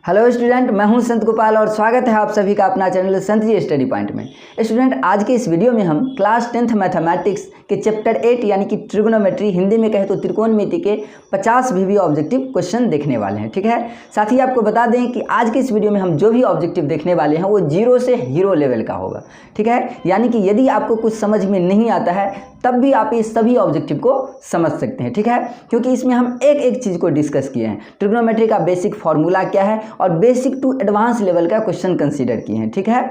Hello student, मैं हूं संत गोपाल और स्वागत है आप सभी का अपना चैनल संत जी स्टडी पॉइंट में। स्टूडेंट, आज के इस वीडियो में हम क्लास 10th मैथमेटिक्स के चैप्टर 8 यानी कि ट्रिग्नोमेट्री, हिंदी में कहे तो त्रिकोणमिति के 50 वीवी ऑब्जेक्टिव क्वेश्चन देखने वाले हैं। ठीक है, साथ ही आपको बता दें कि आज के इस वीडियो में हम जो भी ऑब्जेक्टिव देखने वाले हैं वो 0 से हीरो लेवल का होगा। ठीक है, यानी कि यदि आपको कुछ समझ में नहीं आता है तब भी आप इस सभी ऑब्जेक्टिव को समझ सकते हैं। ठीक है, क्योंकि इसमें हम एक एक चीज़ को डिस्कस किए हैं। ट्रिग्नोमेट्री का बेसिक फॉर्मूला क्या है और बेसिक टू एडवांस लेवल का क्वेश्चन कंसीडर किए हैं। ठीक है,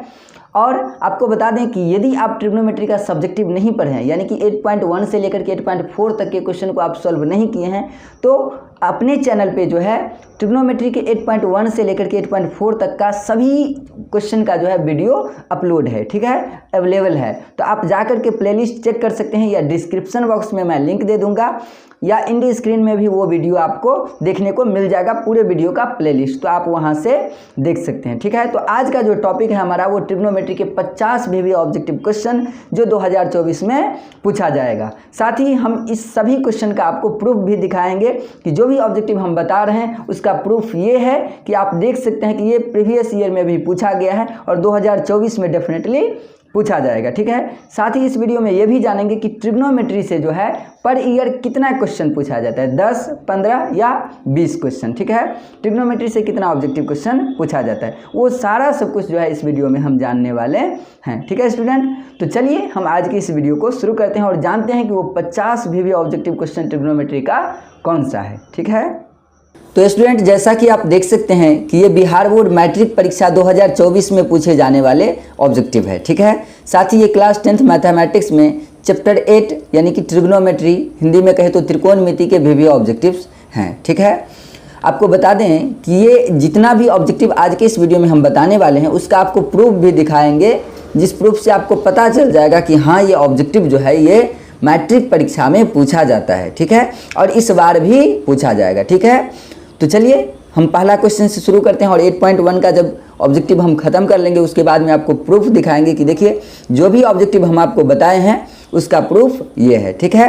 और आपको बता दें कि यदि आप ट्रिग्नोमेट्री का सब्जेक्टिव नहीं पढ़े हैं, यानी कि 8.1 से लेकर के 8.4 तक के क्वेश्चन को आप सॉल्व नहीं किए हैं, तो अपने चैनल पे जो है ट्रिग्नोमेट्री के 8.1 से लेकर के 8.4 तक का सभी क्वेश्चन का जो है वीडियो अपलोड है। ठीक है, अवेलेबल है, तो आप जाकर के प्लेलिस्ट चेक कर सकते हैं या डिस्क्रिप्शन बॉक्स में मैं लिंक दे दूंगा या इंडी स्क्रीन में भी वो वीडियो आपको देखने को मिल जाएगा, पूरे वीडियो का प्लेलिस्ट, तो आप वहां से देख सकते हैं। ठीक है, तो आज का जो टॉपिक है हमारा वो ट्रिग्नोमेट्री के 50 वीवी ऑब्जेक्टिव क्वेश्चन जो 2024 में पूछा जाएगा। साथ ही हम इस सभी क्वेश्चन का आपको प्रूफ भी दिखाएंगे कि जो भी ऑब्जेक्टिव हम बता रहे हैं उसका प्रूफ ये है कि आप देख सकते हैं कि ये प्रीवियस ईयर में भी पूछा गया है और 2024 में डेफिनेटली पूछा जाएगा। ठीक है, साथ ही इस वीडियो में ये भी जानेंगे कि ट्रिग्नोमेट्री से जो है पर ईयर कितना क्वेश्चन पूछा जाता है, 10, 15 या 20 क्वेश्चन। ठीक है, ट्रिग्नोमेट्री से कितना ऑब्जेक्टिव क्वेश्चन पूछा जाता है, वो सारा सब कुछ जो है इस वीडियो में हम जानने वाले हैं। ठीक है स्टूडेंट, तो चलिए हम आज की इस वीडियो को शुरू करते हैं और जानते हैं कि वो 50 वीवी ऑब्जेक्टिव क्वेश्चन ट्रिग्नोमेट्री का कौन सा है। ठीक है, तो स्टूडेंट जैसा कि आप देख सकते हैं कि ये बिहार बोर्ड मैट्रिक परीक्षा 2024 में पूछे जाने वाले ऑब्जेक्टिव है। ठीक है, साथ ही ये क्लास 10th मैथमेटिक्स में चैप्टर 8 यानी कि ट्रिग्नोमेट्री, हिंदी में कहे तो त्रिकोणमिति के वीवी ऑब्जेक्टिव्स हैं। ठीक है, आपको बता दें कि ये जितना भी ऑब्जेक्टिव आज के इस वीडियो में हम बताने वाले हैं उसका आपको प्रूफ भी दिखाएंगे, जिस प्रूफ से आपको पता चल जाएगा कि हाँ ये ऑब्जेक्टिव जो है ये मैट्रिक परीक्षा में पूछा जाता है। ठीक है, और इस बार भी पूछा जाएगा। ठीक है, तो चलिए हम पहला क्वेश्चन से शुरू करते हैं और 8.1 का जब ऑब्जेक्टिव हम खत्म कर लेंगे उसके बाद में आपको प्रूफ दिखाएंगे कि देखिए जो भी ऑब्जेक्टिव हम आपको बताए हैं उसका प्रूफ ये है। ठीक है,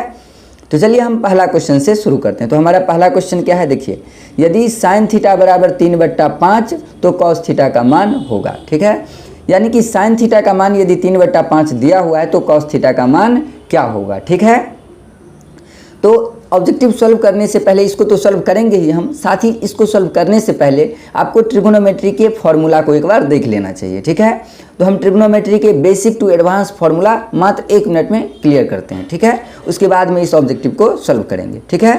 तो चलिए हम पहला क्वेश्चन से शुरू करते हैं। तो हमारा पहला क्वेश्चन क्या है, देखिए, यदि साइन थीटा बराबर 3/5 तो कॉस थीटा का मान होगा। ठीक है, यानी कि साइन थीटा का मान यदि 3/5 दिया हुआ है तो कॉस थीटा का मान क्या होगा। ठीक है, तो ऑब्जेक्टिव सॉल्व करने से पहले इसको तो सॉल्व करेंगे ही हम, साथ ही इसको सॉल्व करने से पहले आपको ट्रिग्नोमेट्री के फॉर्मूला को एक बार देख लेना चाहिए। ठीक है, तो हम ट्रिग्नोमेट्री के बेसिक टू एडवांस फॉर्मूला मात्र 1 मिनट में क्लियर करते हैं। ठीक है, उसके बाद में इस ऑब्जेक्टिव को सॉल्व करेंगे। ठीक है,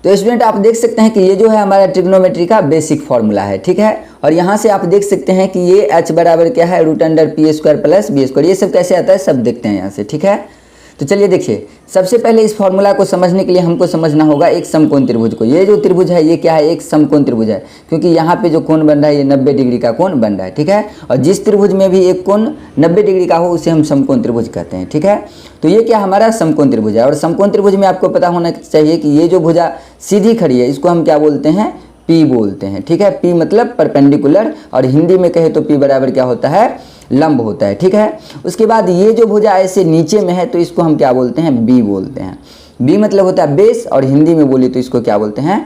तो स्टूडेंट आप देख सकते हैं कि ये जो है हमारा ट्रिग्नोमेट्री का बेसिक फॉर्मूला है। ठीक है, और यहाँ से आप देख सकते हैं कि ये h बराबर क्या है, √p² + b²। ये सब कैसे आता है सब देखते हैं यहाँ से। ठीक है, तो चलिए देखिए, सबसे पहले इस फॉर्मूला को समझने के लिए हमको समझना होगा एक समकोण त्रिभुज को। ये जो त्रिभुज है ये क्या है, एक समकोण त्रिभुज है, क्योंकि यहाँ पे जो कोण बन रहा है ये 90 डिग्री का कोण बन रहा है। ठीक है, और जिस त्रिभुज में भी एक कोण 90 डिग्री का हो उसे हम समकोण त्रिभुज कहते हैं। ठीक है, तो ये क्या हमारा समकोण त्रिभुज है, और समकोण त्रिभुज में आपको पता होना चाहिए कि ये जो भुजा सीधी खड़ी है इसको हम क्या बोलते हैं, P बोलते हैं। ठीक है, P मतलब परपेंडिकुलर, और हिंदी में कहे तो P बराबर क्या होता है, लंब होता है। ठीक है, उसके बाद ये जो भुजा ऐसे नीचे में है तो इसको हम क्या बोलते हैं, B बोलते हैं। B मतलब होता है बेस, और हिंदी में बोले तो इसको क्या बोलते हैं,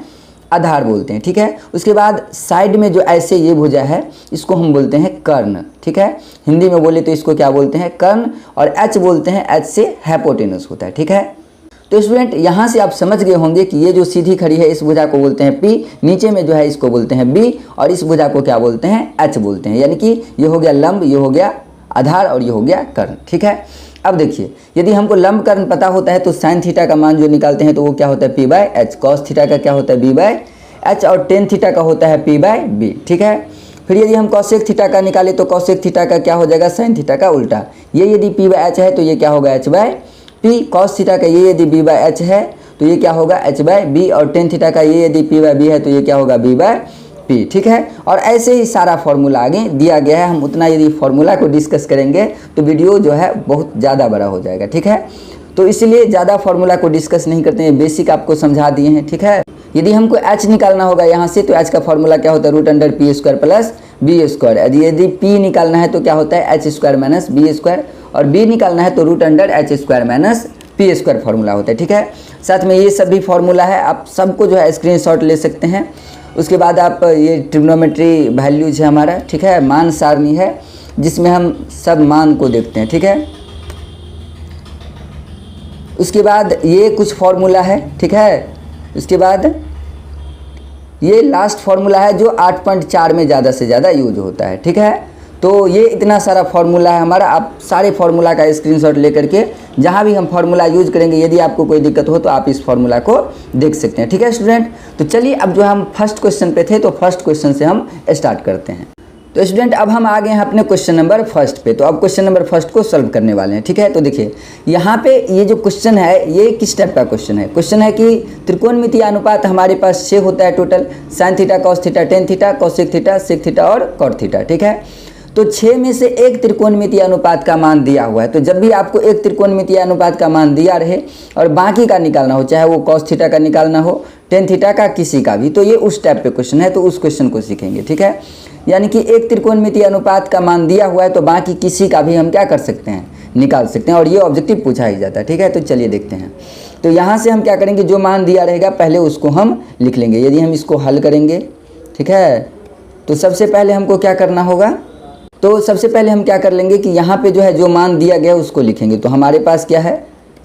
आधार बोलते हैं। ठीक है, उसके बाद साइड में जो ऐसे ये भुजा है इसको हम बोलते हैं कर्ण। ठीक है, हिंदी में बोले तो इसको क्या बोलते हैं, कर्ण, और H बोलते हैं, H से हाइपोटेनस होता है। ठीक है, तो स्टूडेंट यहाँ से आप समझ गए होंगे कि ये जो सीधी खड़ी है इस भुजा को बोलते हैं P, नीचे में जो है इसको बोलते हैं B, और इस भुजा को क्या बोलते हैं, H बोलते हैं। यानी कि ये हो गया लंब, ये हो गया आधार, और ये हो गया कर्ण। ठीक है, अब देखिए, यदि हमको लंब कर्ण पता होता है तो साइन थीटा का मान जो निकालते हैं तो वो क्या होता है, P/H, कॉस थीटा का क्या होता है, B/H, और टेन थीटा का होता है P/B। ठीक है, फिर यदि हम कॉसेक थीटा का निकाले तो कॉसेक थीटा का क्या हो जाएगा, साइन थीटा का उल्टा। ये यदि P/H है तो ये क्या होगा, H/P, कॉस थीटा का ये यदि B/H है तो ये क्या होगा, H/B, और टेन थीटा का ये यदि P/B है तो ये क्या होगा, B/P। ठीक है, और ऐसे ही सारा फॉर्मूला आगे दिया गया है। हम उतना यदि फॉर्मूला को डिस्कस करेंगे तो वीडियो जो है बहुत ज़्यादा बड़ा हो जाएगा। ठीक है, तो इसलिए ज़्यादा फॉर्मूला को डिस्कस नहीं करते हैं, बेसिक आपको समझा दिए हैं। ठीक है, यदि हमको H निकालना होगा यहाँ से तो H का फॉर्मूला क्या होता है, √p² + b²। यदि P निकालना है तो क्या होता है, h² - b², और B निकालना है तो √h² - p² फॉर्मूला होता है। ठीक है, साथ में ये सब भी फॉर्मूला है, आप सबको जो है स्क्रीनशॉट ले सकते हैं। उसके बाद आप ये ट्रिग्नोमेट्री वैल्यूज है हमारा, ठीक है, मान सारणी है जिसमें हम सब मान को देखते हैं, ठीक है। उसके बाद ये कुछ फॉर्मूला है, ठीक है। उसके बाद ये लास्ट फॉर्मूला है जो 8.4 में ज़्यादा से ज़्यादा यूज होता है, ठीक है। तो ये इतना सारा फार्मूला है हमारा। आप सारे फार्मूला का स्क्रीनशॉट लेकर के जहाँ भी हम फार्मूला यूज करेंगे, यदि आपको कोई दिक्कत हो तो आप इस फार्मूला को देख सकते हैं, ठीक है स्टूडेंट। तो चलिए अब जो हम फर्स्ट क्वेश्चन पे थे, तो फर्स्ट क्वेश्चन से हम स्टार्ट करते हैं। तो स्टूडेंट अब हम आ गए हैं अपने क्वेश्चन नंबर फर्स्ट पे। तो अब क्वेश्चन नंबर फर्स्ट को सॉल्व करने वाले हैं, ठीक है। तो देखिए यहाँ पे ये जो क्वेश्चन है ये किस टाइप का क्वेश्चन है। क्वेश्चन है कि त्रिकोणमितीय अनुपात हमारे पास 6 होता है total, sine theta, cos theta, tan theta, cosec theta, sec theta और कॉट थीटा, ठीक है। तो 6 में से एक त्रिकोणमितीय अनुपात का मान दिया हुआ है। तो जब भी आपको एक त्रिकोणमितीय अनुपात का मान दिया रहे और बाकी का निकालना हो, चाहे वो कॉस थीटा का निकालना हो, टेन थीटा का, किसी का भी, तो ये उस टाइप पे क्वेश्चन है। तो उस क्वेश्चन को सीखेंगे, ठीक है। यानी कि एक त्रिकोणमितीय अनुपात का मान दिया हुआ है तो बाकी किसी का भी हम क्या कर सकते हैं, निकाल सकते हैं, और ये ऑब्जेक्टिव पूछा ही जाता है, ठीक है। तो चलिए देखते हैं। तो यहाँ से हम क्या करेंगे, जो मान दिया रहेगा पहले उसको हम लिख लेंगे। यदि हम इसको हल करेंगे, ठीक है, तो सबसे पहले हमको क्या करना होगा, तो सबसे पहले हम क्या कर लेंगे कि यहाँ पे जो है जो मान दिया गया उसको लिखेंगे। तो हमारे पास क्या है,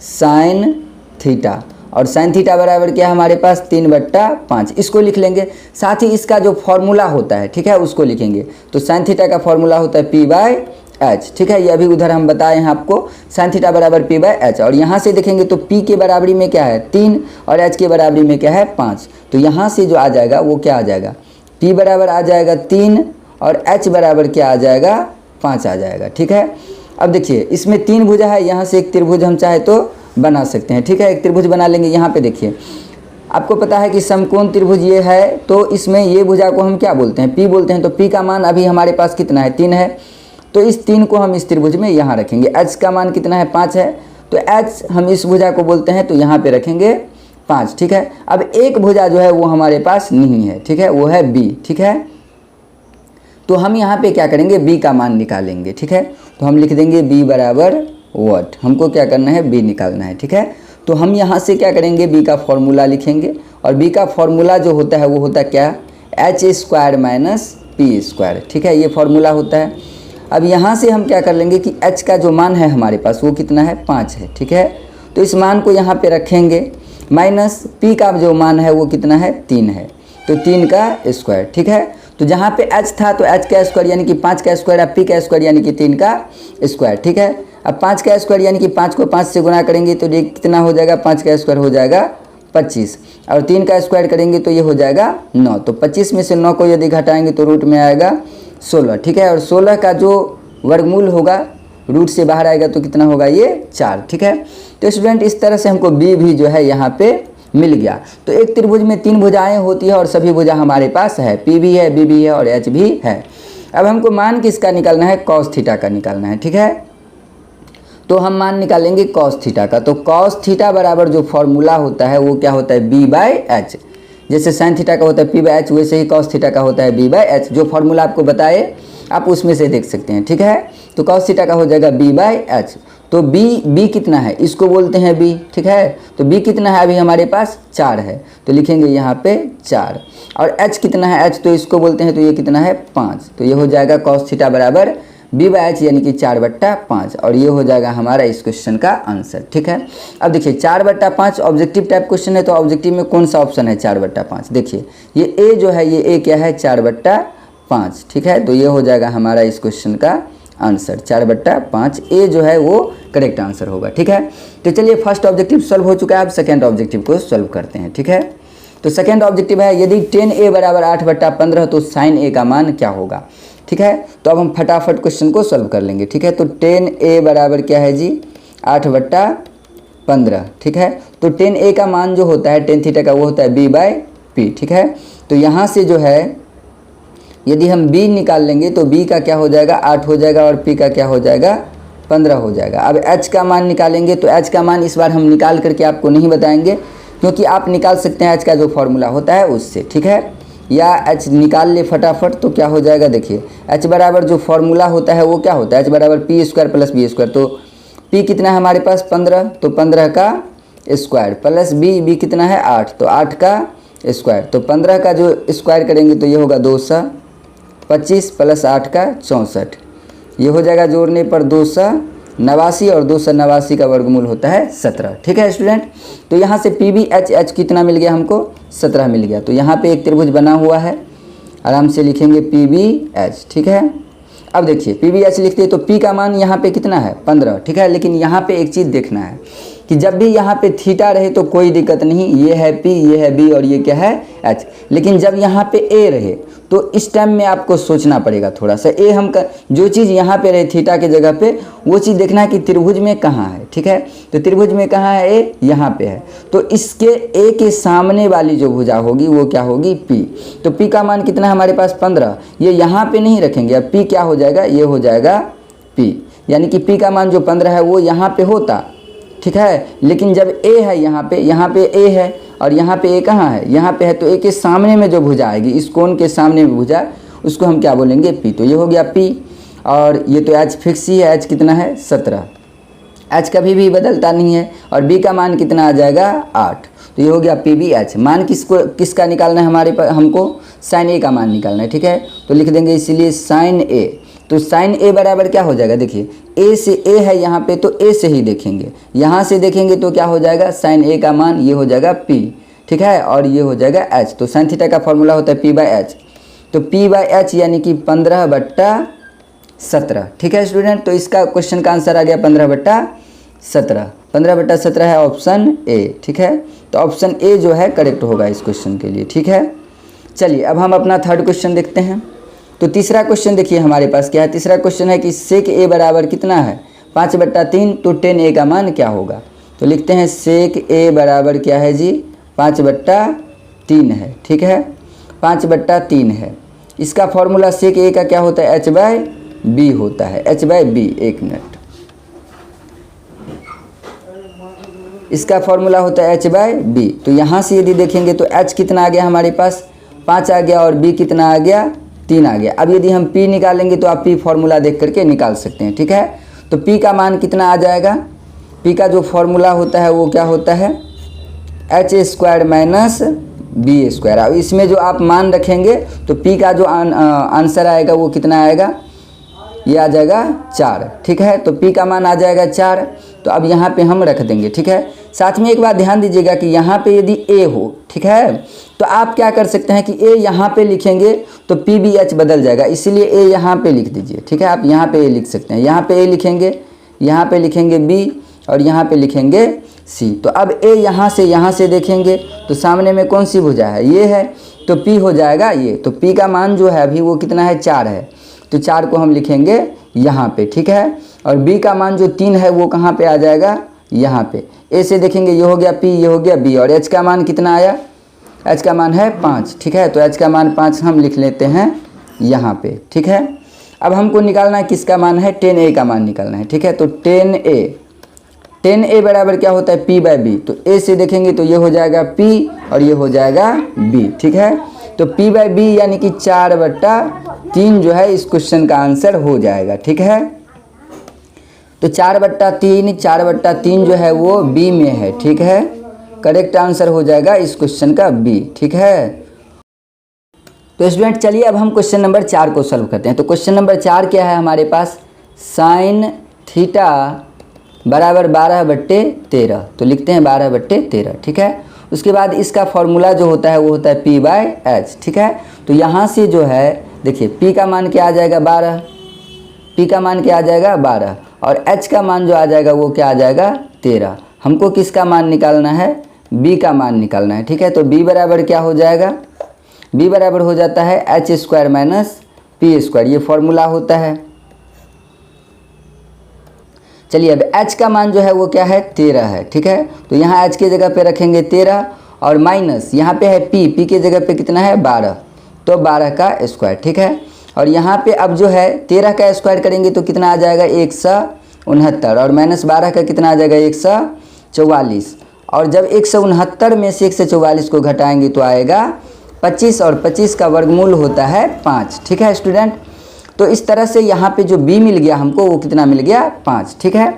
साइन थीटा, और साइन थीटा बराबर क्या है हमारे पास 3/5, इसको लिख लेंगे। साथ ही इसका जो फॉर्मूला होता है, ठीक है, उसको लिखेंगे। तो साइन थीटा का फॉर्मूला होता है P/H, ठीक है। ये अभी उधर हम बताए हैं आपको, साइन थीटा बराबर P/H। और यहाँ से देखेंगे तो P के बराबरी में क्या है 3 और H के बराबरी में क्या है 5। तो यहाँ से जो आ जाएगा वो क्या आ जाएगा, P बराबर आ जाएगा 3 और H बराबर क्या आ जाएगा 5 आ जाएगा, ठीक है। अब देखिए इसमें 3 भुजा है, यहाँ से एक त्रिभुज हम चाहे तो बना सकते हैं, ठीक है। एक त्रिभुज बना लेंगे। यहाँ पे देखिए आपको पता है कि समकोण त्रिभुज ये है, तो इसमें ये भुजा को हम क्या बोलते हैं, P बोलते हैं। तो P का मान अभी हमारे पास कितना है 3 है, तो इस 3 को हम इस त्रिभुज में यहाँ रखेंगे। H का मान कितना है 5 है, तो H हम इस भुजा को बोलते हैं, तो यहाँ पे रखेंगे 5, ठीक है। अब एक भुजा जो है वो हमारे पास नहीं है, ठीक है, वो है B, ठीक है। तो हम यहाँ पे क्या करेंगे, B का मान निकालेंगे, ठीक है। तो हम लिख देंगे B बराबर वॉट, हमको क्या करना है, B निकालना है, ठीक है। तो हम यहाँ से क्या करेंगे, B का फॉर्मूला लिखेंगे, और B का फॉर्मूला जो होता है वो होता है क्या, H² - P², ठीक है, ये फॉर्मूला होता है। अब यहाँ से हम क्या कर लेंगे कि H का जो मान है हमारे पास वो कितना है 5 है, ठीक है। तो इस मान को यहाँ पे रखेंगे, माइनस P का जो मान है वो कितना है 3 है, तो 3 का स्क्वायर, ठीक है। तो जहाँ पे H था तो H का स्क्वायर यानी कि 5 का स्क्वायर, अब P का स्क्वायर यानी कि 3 का स्क्वायर, ठीक है। अब 5 का स्क्वायर यानी कि 5 को 5 से गुना करेंगे तो ये कितना हो जाएगा, 5 का स्क्वायर हो जाएगा 25, और 3 का स्क्वायर करेंगे तो ये हो जाएगा 9। तो 25 में से 9 को यदि घटाएंगे तो रूट में आएगा 16, ठीक है। और 16 का जो वर्गमूल होगा रूट से बाहर आएगा तो कितना होगा, ये 4, ठीक है। तो स्टूडेंट इस तरह से हमको B भी जो है यहाँ पे मिल गया। तो एक त्रिभुज में 3 भुजाएं होती है और सभी भुजा हमारे पास है, P भी है, B भी है और H भी है। अब हमको मान किसका निकालना है, कॉस थीटा का निकालना है, ठीक है। तो हम मान निकालेंगे कॉस थीटा का। तो कॉस थीटा बराबर जो फॉर्मूला होता है वो क्या होता है, B/H। जैसे साइन थीटा का होता है P/H, वैसे ही कॉस थीटा का होता है B/H। जो फॉर्मूला आपको बताए आप उसमें से देख सकते हैं, ठीक है। तो कॉस थीटा का हो जाएगा B/H। तो B कितना है, इसको बोलते हैं B, ठीक है। तो B कितना है, अभी हमारे पास 4 है, तो लिखेंगे यहाँ पे 4। और H कितना है, H तो इसको बोलते हैं, तो ये कितना है 5। तो ये हो जाएगा कॉस थीटा बराबर B/H यानी कि 4/5, और ये हो जाएगा हमारा इस क्वेश्चन का आंसर, ठीक है। अब देखिए 4/5 ऑब्जेक्टिव टाइप क्वेश्चन है, तो ऑब्जेक्टिव में कौन सा ऑप्शन है 4/5, देखिए ये A जो है, ये A क्या है 4/5, ठीक है। तो ये हो जाएगा हमारा इस क्वेश्चन का आंसर 4/5, A जो है वो करेक्ट आंसर होगा, ठीक है। तो चलिए फर्स्ट ऑब्जेक्टिव सॉल्व हो चुका है, अब सेकेंड ऑब्जेक्टिव को सॉल्व करते हैं, ठीक है। तो सेकेंड ऑब्जेक्टिव है, यदि tan A बराबर 8/15 तो sin A का मान क्या होगा, ठीक है। तो अब हम फटाफट क्वेश्चन को सॉल्व कर लेंगे, ठीक है। तो tan A बराबर क्या है जी 8/15, ठीक है। तो tan A का मान जो होता है tan थीटा का वो होता है B/P, ठीक है। तो यहाँ से जो है यदि हम B निकाल लेंगे तो B का क्या हो जाएगा 8 हो जाएगा, और P का क्या हो जाएगा 15 हो जाएगा। अब H का मान निकालेंगे, तो H का मान इस बार हम निकाल करके आपको नहीं बताएंगे, क्योंकि आप निकाल सकते हैं H का जो फॉर्मूला होता है उससे, ठीक है। या H निकाल ले फटाफट, तो क्या हो जाएगा, देखिए H बराबर जो फॉर्मूला होता है वो क्या होता है, H बराबर P² + B²। तो P कितना है हमारे पास 15, तो 15 का स्क्वायर प्लस B कितना है 8, तो 8 का स्क्वायर। तो 15 का जो स्क्वायर करेंगे तो ये होगा 225 प्लस 8 का 64, ये हो जाएगा जोड़ने पर 289 और 289 का वर्गमूल होता है 17। ठीक है स्टूडेंट, तो यहाँ से पी बी एच एच कितना मिल गया हमको, 17 मिल गया। तो यहाँ पे एक त्रिभुज बना हुआ है, आराम से लिखेंगे पी बी एच। ठीक है, अब देखिए पी बी एच लिखते हैं तो पी का मान यहाँ पे कितना है 15। ठीक है, लेकिन यहाँ पे एक चीज़ देखना है कि जब भी यहाँ पे थीटा रहे तो कोई दिक्कत नहीं, ये है पी, ये है बी और ये क्या है एच। लेकिन जब यहाँ पे ए रहे तो इस टाइम में आपको सोचना पड़ेगा थोड़ा सा। ए हम जो चीज़ यहाँ पे रहे थीटा के जगह पे, वो चीज़ देखना है कि त्रिभुज में कहाँ है। ठीक है, तो त्रिभुज में कहाँ है ए, यहाँ पे है। तो इसके ए के सामने वाली जो भुजा होगी वो क्या होगी पी। तो पी का मान कितना है हमारे पास 15, ये यहाँ पे नहीं रखेंगे। अब पी क्या हो जाएगा, ये हो जाएगा पी, यानी कि पी का मान जो 15 है वो यहाँ पे होता। ठीक है, लेकिन जब ए है यहाँ पे ए है और यहाँ पे ए कहाँ है, यहाँ पे है। तो ए के सामने में जो भुजा आएगी, इस कोण के सामने में भुजा, उसको हम क्या बोलेंगे पी। तो ये हो गया पी, और ये तो एच फिक्स ही है, एच कितना है 17, एच कभी भी बदलता नहीं है। और बी का मान कितना आ जाएगा 8। तो ये हो गया पी बी एच। मान किसका निकालना है हमारे पास, हमको साइन ए का मान निकालना है। ठीक है, तो लिख देंगे इसीलिए साइन ए। तो साइन ए बराबर क्या हो जाएगा, देखिए ए से ए है यहाँ पे, तो ए से ही देखेंगे, यहाँ से देखेंगे तो क्या हो जाएगा साइन ए का मान ये हो जाएगा पी। ठीक है, और ये हो जाएगा एच। तो साइन थीटा का फॉर्मूला होता है पी बाई एच। तो पी बाई एच यानी कि 15/17। ठीक है स्टूडेंट, तो इसका क्वेश्चन का आंसर आ गया 15/17। 15/17 है ऑप्शन ए। ठीक है, तो ऑप्शन ए जो है करेक्ट होगा इस क्वेश्चन के लिए। ठीक है, चलिए अब हम अपना थर्ड क्वेश्चन देखते हैं। तो तीसरा क्वेश्चन देखिए हमारे पास क्या है। तीसरा क्वेश्चन है कि सेक ए बराबर कितना है 5/3, तो 10 ए का मान क्या होगा। तो लिखते हैं सेक ए बराबर क्या है जी 5/3 है। ठीक है, 5/3 है। इसका फॉर्मूला सेक ए का क्या होता है, एच बाई बी होता है, एच बाई बी। एक मिनट, इसका फॉर्मूला होता है एच बाई बी। तो यहाँ से यदि देखेंगे तो एच कितना आ गया हमारे पास 5 आ गया, और बी कितना आ गया 3 आ गया। अब यदि हम p निकालेंगे तो आप p फॉर्मूला देख करके निकाल सकते हैं। ठीक है, तो p का मान कितना आ जाएगा, p का जो फॉर्मूला होता है वो क्या होता है h² माइनस बी स्क्वायर। अब इसमें जो आप मान रखेंगे तो p का जो आंसर आएगा वो कितना आएगा, ये आ जाएगा 4। ठीक है, तो p का मान आ जाएगा 4। तो अब यहाँ पे हम रख देंगे। ठीक है, साथ में एक बात ध्यान दीजिएगा कि यहाँ पे यदि a हो, ठीक है, तो आप क्या कर सकते हैं कि a यहाँ पे लिखेंगे तो पी बी एच बदल जाएगा, इसीलिए a यहाँ पे लिख दीजिए। ठीक है, आप यहाँ पे a लिख सकते हैं, यहाँ पे a लिखेंगे, यहाँ पे लिखेंगे b और यहाँ पे लिखेंगे c। तो अब a यहाँ से देखेंगे तो सामने में कौन सी भुजा है, ये है, तो p हो जाएगा ये। तो p का मान जो है अभी वो कितना है 4 है, तो 4 को हम लिखेंगे यहाँ पे। ठीक है, और b का मान जो 3 है वो कहाँ पे आ जाएगा, यहाँ पे। a से देखेंगे ये हो गया p, ये हो गया b, और h का मान कितना आया, h का मान है 5। ठीक है, तो h का मान 5 हम लिख लेते हैं यहाँ पे। ठीक है, अब हमको निकालना है किसका मान है, 10a का मान निकालना है। ठीक है, तो 10a बराबर क्या होता है p बाई बी। तो a से देखेंगे तो ये हो जाएगा p और ये हो जाएगा b। ठीक है, तो p बाई बी यानी कि 4/3 जो है इस क्वेश्चन का आंसर हो जाएगा। ठीक है, तो 4/3 जो है वो b में है। ठीक है, करेक्ट आंसर हो जाएगा इस क्वेश्चन का b। ठीक है, तो स्टूडेंट चलिए अब हम क्वेश्चन नंबर 4 को सॉल्व करते हैं। तो क्वेश्चन नंबर 4 क्या है हमारे पास, साइन थीटा बराबर 12/13। तो लिखते हैं 12/13। ठीक है, उसके बाद इसका फॉर्मूला जो होता है वो होता है p बाई एच। ठीक है, तो यहाँ से जो है देखिए p का मान क्या आ जाएगा 12, p का मान क्या आ जाएगा 12, और h का मान जो आ जाएगा वो क्या आ जाएगा 13। हमको किसका मान निकालना है, b का मान निकालना है। ठीक है, तो b बराबर क्या हो जाएगा, b बराबर हो जाता है h² माइनस p², ये फॉर्मूला होता है। चलिए अब h का मान जो है वो क्या है 13 है। ठीक है, तो यहाँ h के जगह पे रखेंगे 13 और माइनस यहाँ पे है p के जगह पे कितना है 12, तो 12 का स्क्वायर। ठीक है, और यहाँ पे अब जो है 13 का स्क्वायर करेंगे तो कितना आ जाएगा 169, और माइनस 12 का कितना आ जाएगा 144, और जब 169 में से 144 को घटाएंगे तो आएगा 25, और 25 का वर्गमूल होता है 5। ठीक है स्टूडेंट, तो इस तरह से यहाँ पे जो b मिल गया हमको वो कितना मिल गया 5। ठीक है,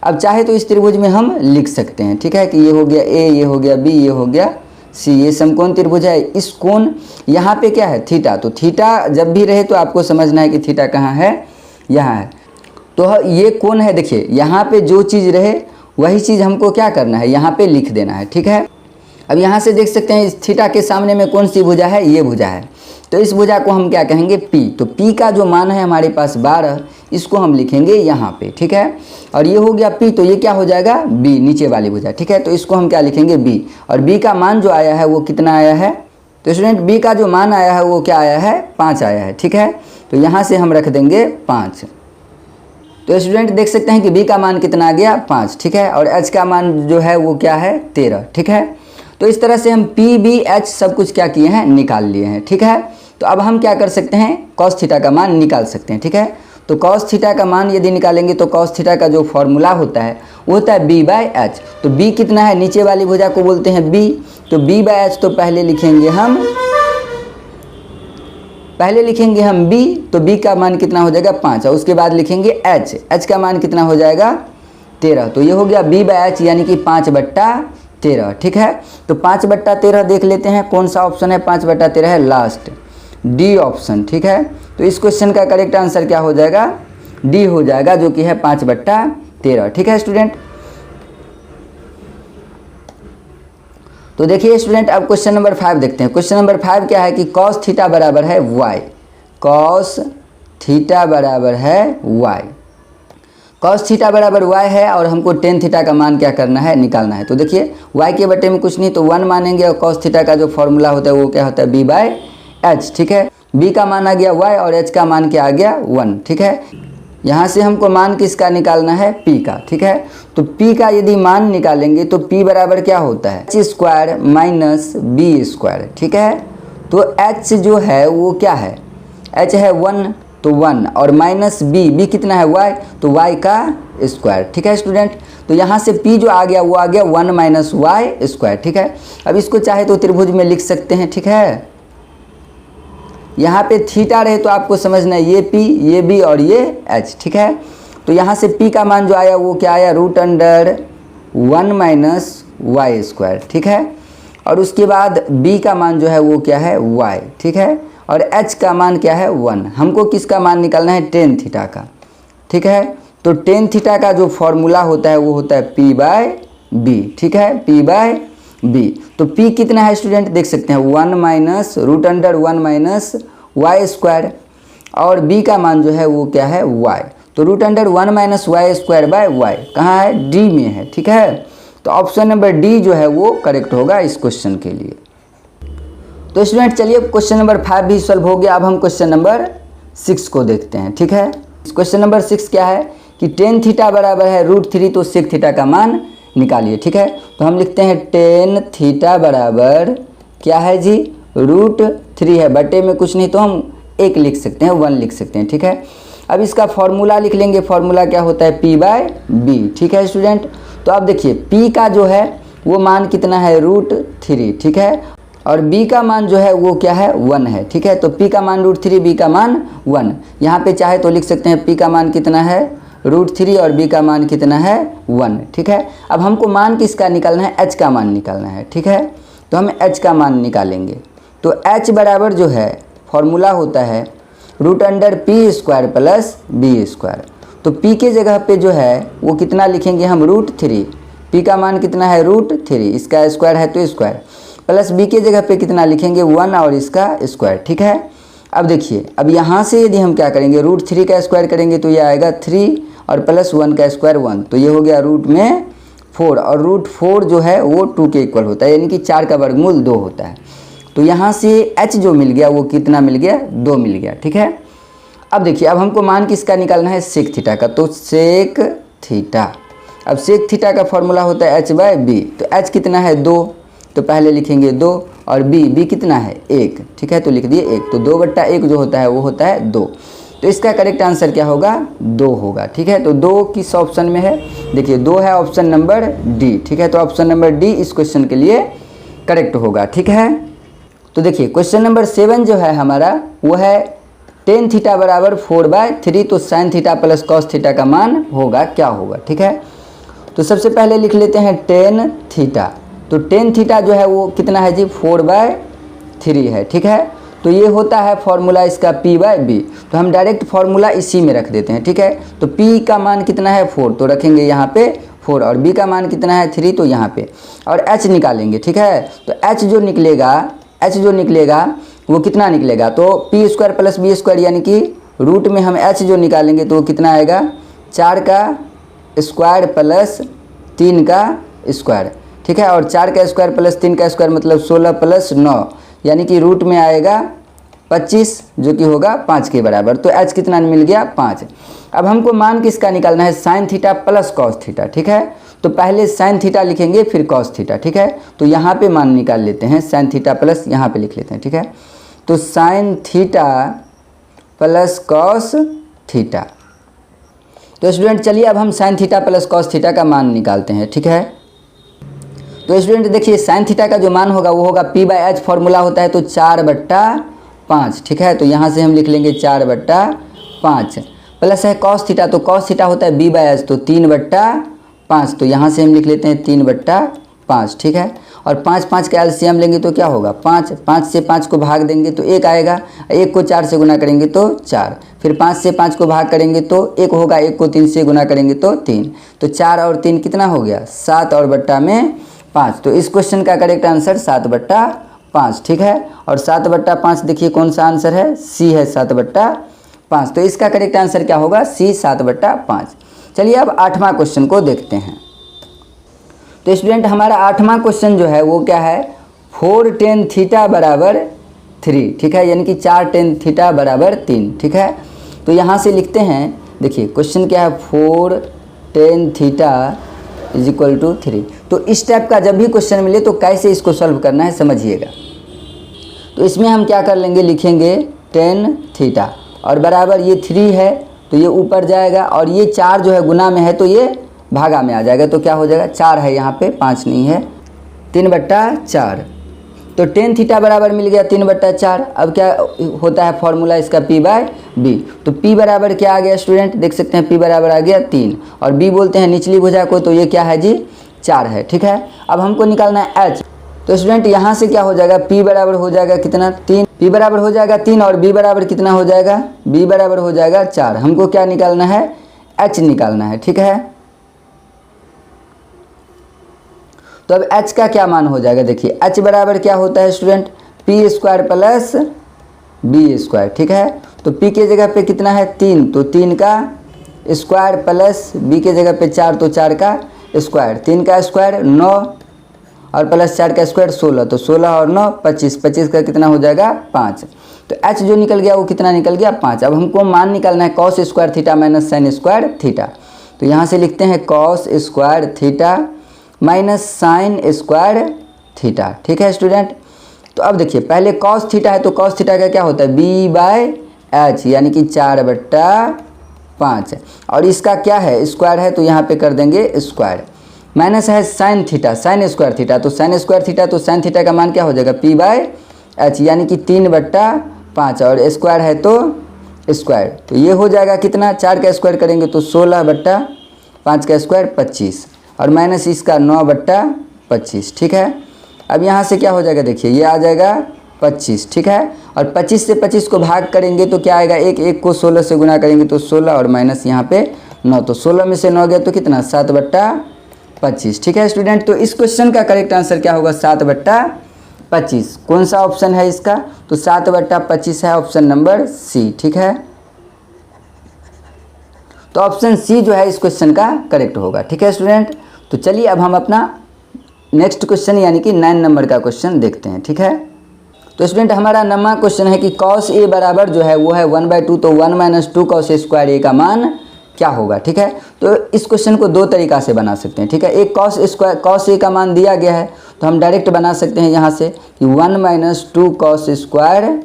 अब चाहे तो इस त्रिभुज में हम लिख सकते हैं। ठीक है, कि ये हो गया a, ये हो गया b, ये हो गया सी, ये समकोण त्रिभुज है। इस कोण यहाँ पे क्या है, थीटा। तो थीटा जब भी रहे तो आपको समझना है कि थीटा कहाँ है, यहाँ है। तो ये कोण है, देखिए यहाँ पे जो चीज़ रहे वही चीज़ हमको क्या करना है, यहाँ पे लिख देना है, ठीक है। अब यहाँ से देख सकते हैं इस थीटा के सामने में कौन सी भुजा है, ये भुजा है। तो इस भुजा को हम क्या कहेंगे, पी। तो पी का जो मान है हमारे पास 12, इसको हम लिखेंगे यहाँ पे, ठीक है। और ये हो गया पी, तो ये क्या हो जाएगा, बी, नीचे वाली भुजा, ठीक है। तो इसको हम क्या लिखेंगे, बी। और बी का मान जो आया है वो कितना आया है, तो स्टूडेंट बी का जो मान आया है वो क्या आया है, 5 आया है, ठीक है। तो यहाँ से हम रख देंगे 5। तो स्टूडेंट देख सकते हैं कि बी का मान कितना आ गया, 5, ठीक है। और एच का मान जो है वो क्या है, 13, ठीक है। तो इस तरह से हम पी बी एच सब कुछ क्या किए हैं, निकाल लिए हैं, ठीक है। तो अब हम क्या कर सकते हैं, कॉस थीटा का मान निकाल सकते हैं, ठीक है। तो कॉस थीटा का मान यदि निकालेंगे तो कॉस थीटा का जो फॉर्मूला होता है वो होता है बी बाय एच। तो बी कितना है, नीचे वाली भुजा को बोलते हैं बी। तो बी बाय एच तो पहले लिखेंगे हम बी। तो बी का मान कितना हो जाएगा, 5। और उसके बाद लिखेंगे एच। एच का मान कितना हो जाएगा, 13। तो ये हो गया बी बाय एच यानी कि 5/13, ठीक है। तो 5/13 देख लेते हैं कौन सा ऑप्शन है, 5/13 है लास्ट, डी ऑप्शन, ठीक है। तो इस क्वेश्चन का करेक्ट आंसर क्या हो जाएगा, डी हो जाएगा, जो कि है 5/13, ठीक है स्टूडेंट। तो देखिए स्टूडेंट अब क्वेश्चन नंबर 5 देखते हैं। क्वेश्चन नंबर 5 क्या है कि कॉस थीटा बराबर है वाई। कॉस थीटा बराबर है वाई। कॉस थीटा बराबर वाई है और हमको टेन थीटा का मान क्या करना है, निकालना है। तो देखिए वाई के बटे में कुछ नहीं तो 1 मानेंगे और कॉस थीटा का जो फॉर्मूला होता है वो क्या होता है, बी बाय एच, ठीक है। बी का मान आ गया वाई और एच का मान क्या आ गया, 1, ठीक है। यहाँ से हमको मान किसका निकालना है, पी का, ठीक है। तो पी का यदि मान निकालेंगे तो पी बराबर क्या होता है, H square minus B square, ठीक है। तो एच जो है वो क्या है, एच है 1, तो 1 और माइनस बी, बी कितना है वाई, तो वाई का स्क्वायर, ठीक है स्टूडेंट। तो यहाँ से पी जो आ गया वो आ गया 1 माइनस वाई स्क्वायर, ठीक है। अब इसको चाहे तो त्रिभुज में लिख सकते हैं, ठीक है। यहाँ पे थीटा रहे तो आपको समझना है ये पी, ये बी और ये एच, ठीक है। तो यहाँ से पी का मान जो आया वो क्या आया, √1 माइनस वाई स्क्वायर, ठीक है। और उसके बाद बी का मान जो है वो क्या है, वाई, ठीक है। और एच का मान क्या है, 1। हमको किसका मान निकालना है, टेन थीटा का, ठीक है। तो टेन थीटा का जो फॉर्मूला होता है वो होता है पी बाय बी, ठीक है, पी बाय बी। तो p कितना है स्टूडेंट, देख सकते हैं 1 माइनस √1 माइनस वाई स्क्वायर और b का मान जो है वो क्या है, y। तो √1 minus Y square by Y कहाँ है, d में है, ठीक है। तो ऑप्शन नंबर डी जो है वो करेक्ट होगा इस क्वेश्चन के लिए। तो स्टूडेंट चलिए क्वेश्चन नंबर 5 भी सॉल्व हो गया। अब हम क्वेश्चन नंबर 6 को देखते हैं, ठीक है। क्वेश्चन नंबर 6 क्या है कि टेन थीटा बराबर है √3, तो सेक थीटा का मान निकालिए, ठीक है। तो हम लिखते हैं टेन थीटा बराबर क्या है जी, √3 है, बटे में कुछ नहीं तो हम 1 लिख सकते हैं, 1 लिख सकते हैं, ठीक है। अब इसका फॉर्मूला लिख लेंगे, फॉर्मूला क्या होता है, p बाय बी, ठीक है स्टूडेंट। तो अब देखिए p का जो है वो मान कितना है, √3, ठीक है। और b का मान जो है वो क्या है, 1 है, ठीक है। तो p का मान √3, b का मान 1। यहाँ पे चाहे तो लिख सकते हैं p का मान कितना है, √3 और b का मान कितना है, 1, ठीक है। अब हमको मान किसका निकालना है, h का मान निकालना है, ठीक है। तो हम h का मान निकालेंगे। तो h बराबर जो है फॉर्मूला होता है √p² प्लस b स्क्वायर। तो p के जगह पे जो है वो कितना लिखेंगे हम, √3। p का मान कितना है, √3, इसका स्क्वायर है तो स्क्वायर, प्लस b के जगह पे कितना लिखेंगे, 1 और इसका स्क्वायर, ठीक है। अब देखिए अब यहाँ से यदि हम क्या करेंगे, √3 का स्क्वायर करेंगे तो ये आएगा 3 और प्लस 1 का स्क्वायर 1, तो ये हो गया √4 और √4 जो है वो 2 के इक्वल होता है, यानी कि 4 का वर्गमूल 2 होता है। तो यहाँ से h जो मिल गया वो कितना मिल गया, 2 मिल गया, ठीक है। अब देखिए अब हमको मान किसका निकालना है, सेक थीटा का। तो सेक थीटा, अब सेक थीटा का फॉर्मूला होता है h बाय बी। तो h कितना है, 2, तो पहले लिखेंगे 2 और b कितना है, 1, ठीक है। तो लिख दिए 1, तो 2/1 जो होता है वो होता है 2। तो इसका करेक्ट आंसर क्या होगा, 2 होगा, ठीक है। तो 2 किस ऑप्शन में है, देखिए 2 है ऑप्शन नंबर डी, ठीक है। तो ऑप्शन नंबर डी इस क्वेश्चन के लिए करेक्ट होगा, ठीक है। तो देखिए क्वेश्चन नंबर 7 जो है हमारा वो है टेन थीटा बराबर 4/3, तो sine theta plus cos theta का मान होगा क्या होगा, ठीक है। तो सबसे पहले लिख लेते हैं टेन थीटा। तो टेन थीटा जो है वो कितना है जी 4/3 है, ठीक है। तो ये होता है फॉर्मूला इसका P/B। तो हम डायरेक्ट फॉर्मूला इसी में रख देते हैं, ठीक है। तो P का मान कितना है 4, तो रखेंगे यहाँ पे 4, और B का मान कितना है 3, तो यहाँ पे, और H निकालेंगे, ठीक है। तो H जो निकलेगा वो कितना निकलेगा, तो P² + B² यानी कि रूट में हम H जो निकालेंगे तो वो कितना आएगा 4 का स्क्वायर प्लस 3 का स्क्वायर, ठीक है। और 4 का स्क्वायर प्लस 3 का स्क्वायर मतलब 16 + 9 यानी कि रूट में आएगा 25 जो कि होगा 5 के बराबर। तो H कितना मिल गया 5। अब हमको मान किसका निकालना है sin theta plus cos theta, ठीक है। तो पहले sin थीटा लिखेंगे फिर cos थीटा, ठीक है। तो यहाँ पे मान निकाल लेते हैं sin थीटा प्लस, यहाँ पे लिख लेते हैं, ठीक है। तो sin theta plus cos theta. तो स्टूडेंट चलिए अब हम sin theta plus cos theta का मान निकालते हैं, ठीक है। तो स्टूडेंट देखिए sin थीटा का जो मान होगा वो होगा P/H, फॉर्मूला होता है तो 4/5, ठीक है। तो यहाँ से हम लिख लेंगे 4/5 प्लस है cos थीटा, तो cos थीटा होता है B/H तो 3/5, तो यहाँ से हम लिख लेते हैं 3/5, ठीक है। और 5 का एलसीएम लेंगे तो क्या होगा 5 से 5 को भाग देंगे तो 1 आएगा, 1 को 4 से गुना करेंगे तो 4, फिर 5 से 5 को भाग करेंगे तो 1 होगा, 1 को 3 से गुना करेंगे तो 3, तो 4 और 3 कितना हो गया 7 और बट्टा में 5। तो इस क्वेश्चन का करेक्ट आंसर 7/5, ठीक है। और 7/5 देखिए कौन सा आंसर है, सी है 7/5। तो इसका करेक्ट आंसर क्या होगा सी 7/5। चलिए अब 8वां क्वेश्चन को देखते हैं। तो स्टूडेंट हमारा 8वां क्वेश्चन जो है वो क्या है 4 tan थीटा बराबर 3, ठीक है, यानी कि 4 tan थीटा बराबर 3, ठीक है। तो यहाँ से लिखते हैं, देखिए क्वेश्चन क्या है 4 tan थीटा = 3। तो इस टाइप का जब भी क्वेश्चन मिले तो कैसे इसको सॉल्व करना है समझिएगा। तो इसमें हम क्या कर लेंगे, लिखेंगे tan थीटा और बराबर ये 3 है तो ये ऊपर जाएगा, और ये 4 जो है गुना में है तो ये भागा में आ जाएगा, तो क्या हो जाएगा 4 है यहाँ पे 5 नहीं है, 3/4। तो tan थीटा बराबर मिल गया 3/4। अब क्या होता है फॉर्मूला इसका P/B। तो P बराबर क्या आ गया स्टूडेंट, देख सकते हैं P बराबर आ गया 3, और B बोलते हैं निचली भुजा को, तो ये क्या है जी 4 है, ठीक है। अब हमको निकालना है H। तो स्टूडेंट यहाँ से क्या हो जाएगा P बराबर हो जाएगा कितना 3, P बराबर हो जाएगा 3, और B बराबर कितना हो जाएगा, B बराबर हो जाएगा 4। हमको क्या निकालना है H निकालना है, ठीक है। तो अब H का क्या मान हो जाएगा, देखिए H बराबर क्या होता है स्टूडेंट P² + B², ठीक है। तो P के जगह पे कितना है 3, तो 3 का स्क्वायर प्लस B के जगह पे 4 तो 4 का स्क्वायर, 3 का स्क्वायर 9 और प्लस 4 का स्क्वायर 16, तो 16 और 9 25, 25 का कितना हो जाएगा 5। तो H जो निकल गया वो कितना निकल गया 5। अब हमको मान निकालना है cos² theta minus sin² theta. तो यहाँ से लिखते हैं cos² theta minus sin² theta, ठीक है स्टूडेंट। तो अब देखिए पहले cos थीटा है तो cos थीटा का क्या होता है B/H यानी कि 4/5, और इसका क्या है स्क्वायर है तो यहाँ पे कर देंगे स्क्वायर, माइनस है sin थीटा sin² थीटा, तो sin² थीटा तो sin थीटा का मान क्या हो जाएगा P/H यानी कि 3/5, और स्क्वायर है तो स्क्वायर, तो ये हो जाएगा कितना 4 का स्क्वायर करेंगे तो 16/5 का स्क्वायर 25, और माइनस इसका 9/25, ठीक है। अब यहाँ से क्या हो जाएगा देखिए ये आ जाएगा 25, ठीक है। और 25 से 25 को भाग करेंगे तो क्या आएगा 1 को 16 से गुना करेंगे तो 16, और माइनस यहाँ पे 9, तो 16 में से 9 गया तो कितना 7/25, ठीक है स्टूडेंट। तो इस क्वेश्चन का करेक्ट आंसर क्या होगा 7/25। कौन सा ऑप्शन है इसका, तो 7/25 है ऑप्शन नंबर सी, ठीक है। तो ऑप्शन सी जो है इस क्वेश्चन का करेक्ट होगा, ठीक है स्टूडेंट। तो चलिए अब हम अपना नेक्स्ट क्वेश्चन यानी कि 9 नंबर का क्वेश्चन देखते हैं, ठीक है। तो स्टूडेंट हमारा 9वां क्वेश्चन है कि cos A बराबर जो है वो है 1/2, तो 1 - 2 cos A² का मान क्या होगा, ठीक है। तो इस क्वेश्चन को 2 तरीका से बना सकते हैं, ठीक है। एक cos A का मान दिया गया है तो हम डायरेक्ट बना सकते हैं यहाँ से कि 1 - 2 cos A²,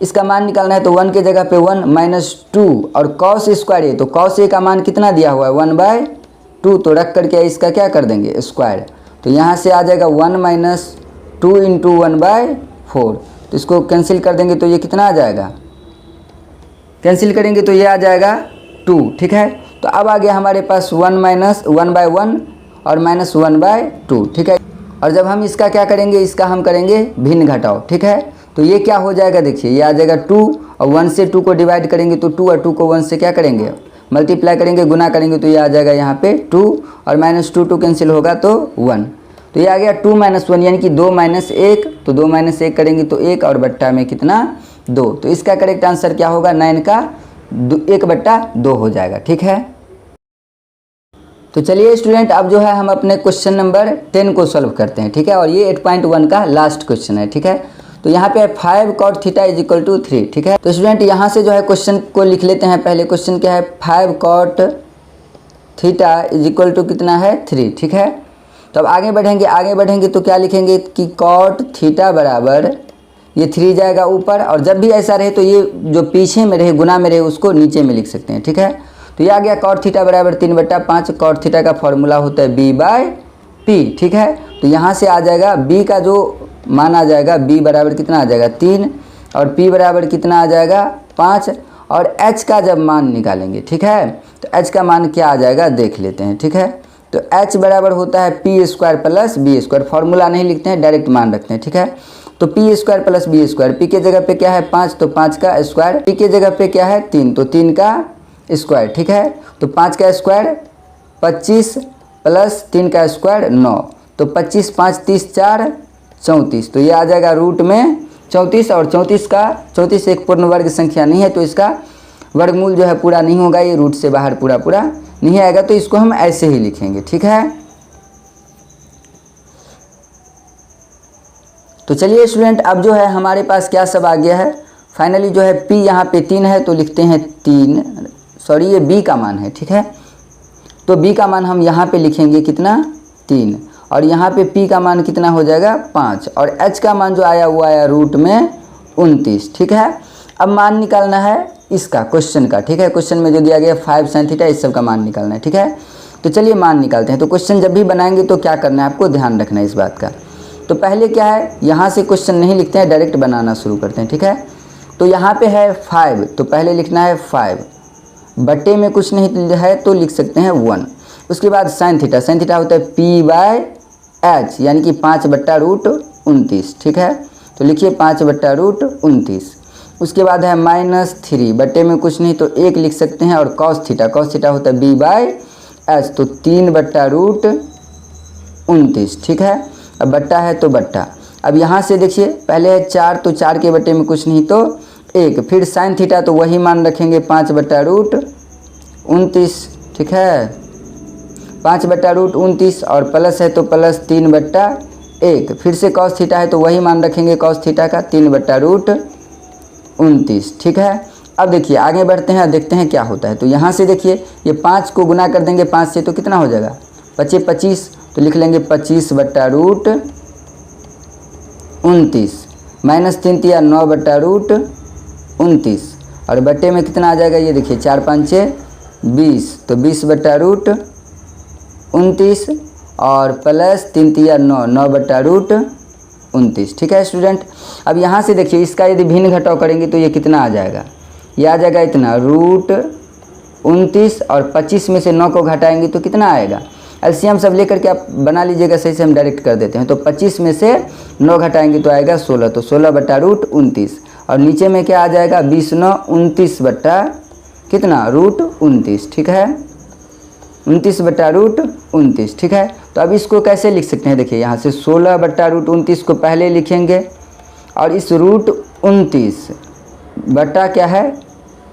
इसका मान निकालना है तो 1 के जगह पे 1 - 2 और cos A², तो cos A का मान कितना दिया हुआ है 1/2, तो रख करके इसका क्या कर देंगे स्क्वायर, तो यहाँ से आ जाएगा 1 - 2 × 1/4, तो इसको कैंसिल कर देंगे तो ये कितना आ जाएगा, कैंसिल करेंगे तो ये आ जाएगा 2, ठीक है। तो अब आ गया हमारे पास 1 - 1/1 और -1/2, ठीक है। और जब हम इसका क्या करेंगे, इसका हम करेंगे भिन्न घटाओ, ठीक है। तो ये क्या हो जाएगा, देखिए ये आ जाएगा 2 और 1 से 2 को डिवाइड करेंगे तो 2 और 2 को 1 से क्या करेंगे, मल्टीप्लाई करेंगे, गुना करेंगे तो ये आ जाएगा यहाँ पे 2 और -2 कैंसिल होगा तो 1। तो ये आ गया 2 - 1 यानी कि 2 - 1, तो 2 - 1 करेंगे तो 1 और बट्टा में कितना 2। तो इसका करेक्ट आंसर क्या होगा, 9 का 1/2 हो जाएगा, ठीक है। तो चलिए स्टूडेंट अब जो है हम अपने क्वेश्चन नंबर 10 को सॉल्व करते हैं, ठीक है। और ये 8.1 का लास्ट क्वेश्चन है, ठीक है। तो यहाँ पे 5 cot थीटा = 3, ठीक है। तो स्टूडेंट यहाँ से जो है क्वेश्चन को लिख लेते हैं। पहले क्वेश्चन क्या है, 5 cot थीटा = कितना है 3, ठीक है। तो अब आगे बढ़ेंगे तो क्या लिखेंगे कि cot थीटा बराबर ये 3 जाएगा ऊपर, और जब भी ऐसा रहे तो ये जो पीछे में रहे गुना में रहे उसको नीचे में लिख सकते हैं, ठीक है। तो ये आ गया cot थीटा बराबर 3/5। cot थीटा का फॉर्मूला होता है B/P, ठीक है। तो यहाँ से आ जाएगा B का जो मान आ जाएगा, B बराबर कितना आ जाएगा 3 और P बराबर कितना आ जाएगा 5, और H का जब मान निकालेंगे, ठीक है, तो H का मान क्या आ जाएगा देख लेते हैं, ठीक है। तो H बराबर होता है P² + B², फॉर्मूला नहीं लिखते हैं, डायरेक्ट मान रखते हैं, ठीक है। तो P² + B², P के जगह पे क्या है 5 तो 5 का स्क्वायर, P के जगह पे क्या है 3 तो 3 का स्क्वायर, ठीक है। तो 5 का स्क्वायर 25 + 3 का स्क्वायर 9, तो 25 × 5 = 30, 4 = 34। तो ये आ जाएगा रूट में 34, और 34 एक पूर्ण वर्ग संख्या नहीं है तो इसका वर्गमूल जो है पूरा नहीं होगा, ये रूट से बाहर पूरा नहीं आएगा, तो इसको हम ऐसे ही लिखेंगे, ठीक है। तो चलिए स्टूडेंट अब जो है हमारे पास क्या सब आ गया है, फाइनली जो है P यहाँ पे 3 है तो लिखते हैं 3, सॉरी ये B का मान है, ठीक है। तो B का मान हम यहाँ पे लिखेंगे कितना 3, और यहाँ पे P का मान कितना हो जाएगा 5, और H का मान जो आया वो आया रूट में 29, ठीक है। अब मान निकालना है इसका क्वेश्चन का, ठीक है। क्वेश्चन में जो दिया गया 5 sin थीटा, इस सब का मान निकालना है, ठीक है। तो चलिए मान निकालते हैं। तो क्वेश्चन जब भी बनाएंगे तो क्या करना है आपको ध्यान रखना है इस बात का। तो पहले क्या है, यहाँ से क्वेश्चन नहीं लिखते हैं, डायरेक्ट बनाना शुरू करते हैं, ठीक है। तो यहाँ पे है 5, तो पहले लिखना है 5, बट्टे में कुछ नहीं है तो लिख सकते हैं 1। उसके बाद sin थीटा होता है P/H यानी कि 5/√29, ठीक है। तो लिखिए 5/√29। उसके बाद है -3, बट्टे में कुछ नहीं तो 1 लिख सकते हैं, और cos थीटा होता है B/H, तो 3/√29, ठीक है। अब बट्टा है तो बट्टा। अब यहाँ से देखिए पहले है 4, तो 4 के बट्टे में कुछ नहीं तो 1, फिर sin थीटा तो वही मान रखेंगे 5/√29, ठीक है, 5/√29, और प्लस है तो प्लस 3/1, फिर से cos थीटा है तो वही मान रखेंगे cos थीटा का 3/√29, ठीक है। अब देखिए आगे बढ़ते हैं, देखते हैं क्या होता है। तो यहाँ से देखिए ये 5 को गुना कर देंगे 5 से तो कितना हो जाएगा 25, तो लिख लेंगे 25/√29, -3 × 9/√29, और बट्टे में कितना आ जाएगा, ये देखिए 4 × 5 = 20, तो 20/√29, और प्लस 3 × 9 9/√29, ठीक है स्टूडेंट। अब यहाँ से देखिए इसका यदि भिन्न घटाव करेंगे तो ये कितना आ जाएगा, ये आ जाएगा इतना √29, और 25 में से 9 को घटाएंगे तो कितना आएगा, एलसीएम सब लेकर के आप बना लीजिएगा, सही से हम डायरेक्ट कर देते हैं। तो 25 में से 9 घटाएंगे तो आएगा 16, तो 16/√29, और नीचे में क्या आ जाएगा 20 × 9 29 बट्टा कितना √29, ठीक है, 29/√29, ठीक है। तो अब इसको कैसे लिख सकते हैं, देखिए यहाँ से 16/√29 को पहले लिखेंगे, और इस √29 बट्टा क्या है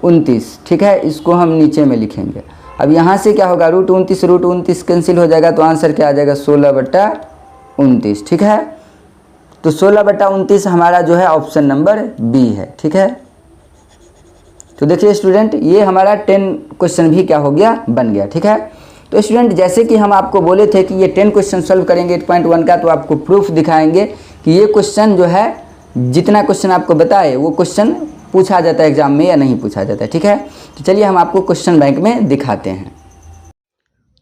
29, ठीक है, इसको हम नीचे में लिखेंगे। अब यहाँ से क्या होगा √29 कैंसिल हो जाएगा, तो आंसर क्या आ जाएगा 16/29, ठीक है। तो 16/29 हमारा जो है ऑप्शन नंबर बी है, ठीक है। तो देखिए स्टूडेंट ये हमारा 10 क्वेश्चन भी क्या हो गया बन गया, ठीक है। तो स्टूडेंट जैसे कि हम आपको बोले थे कि ये 10 क्वेश्चन सॉल्व करेंगे 8.1 का, तो आपको प्रूफ दिखाएंगे कि ये क्वेश्चन जो है जितना क्वेश्चन आपको बताए वो क्वेश्चन पूछा जाता है एग्जाम में या नहीं पूछा जाता है, ठीक है। तो चलिए हम आपको क्वेश्चन बैंक में दिखाते हैं।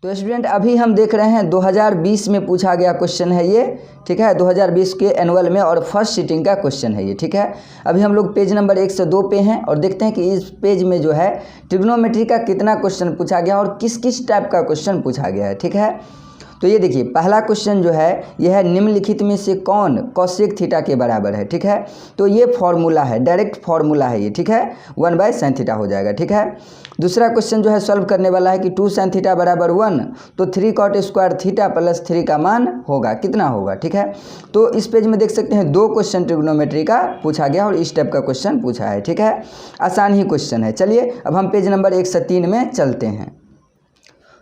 तो स्टूडेंट अभी हम देख रहे हैं 2020 में पूछा गया क्वेश्चन है ये, ठीक है, 2020 के एनुअल में, और फर्स्ट सीटिंग का क्वेश्चन है ये, ठीक है। अभी हम लोग पेज नंबर 1 से 2 पे हैं, और देखते हैं कि इस पेज में जो है ट्रिग्नोमेट्री का कितना क्वेश्चन पूछा गया और किस किस टाइप का क्वेश्चन पूछा गया है, ठीक है। तो ये देखिए पहला क्वेश्चन जो है यह है निम्नलिखित में से कौन कोसेक थीटा के बराबर है, ठीक है। तो ये फॉर्मूला है, डायरेक्ट फॉर्मूला है ये, ठीक है, 1/sin थीटा हो जाएगा, ठीक है। दूसरा क्वेश्चन जो है सॉल्व करने वाला है कि 2sin थीटा बराबर 1, तो 3 cot स्क्वायर थीटा प्लस 3 का मान होगा कितना होगा, ठीक है। तो इस पेज में देख सकते हैं 2 क्वेश्चन ट्रिग्नोमेट्री का पूछा गया और इस टाइप का क्वेश्चन पूछा है, ठीक है। आसान ही क्वेश्चन है। चलिए अब हम पेज नंबर 103 में चलते हैं।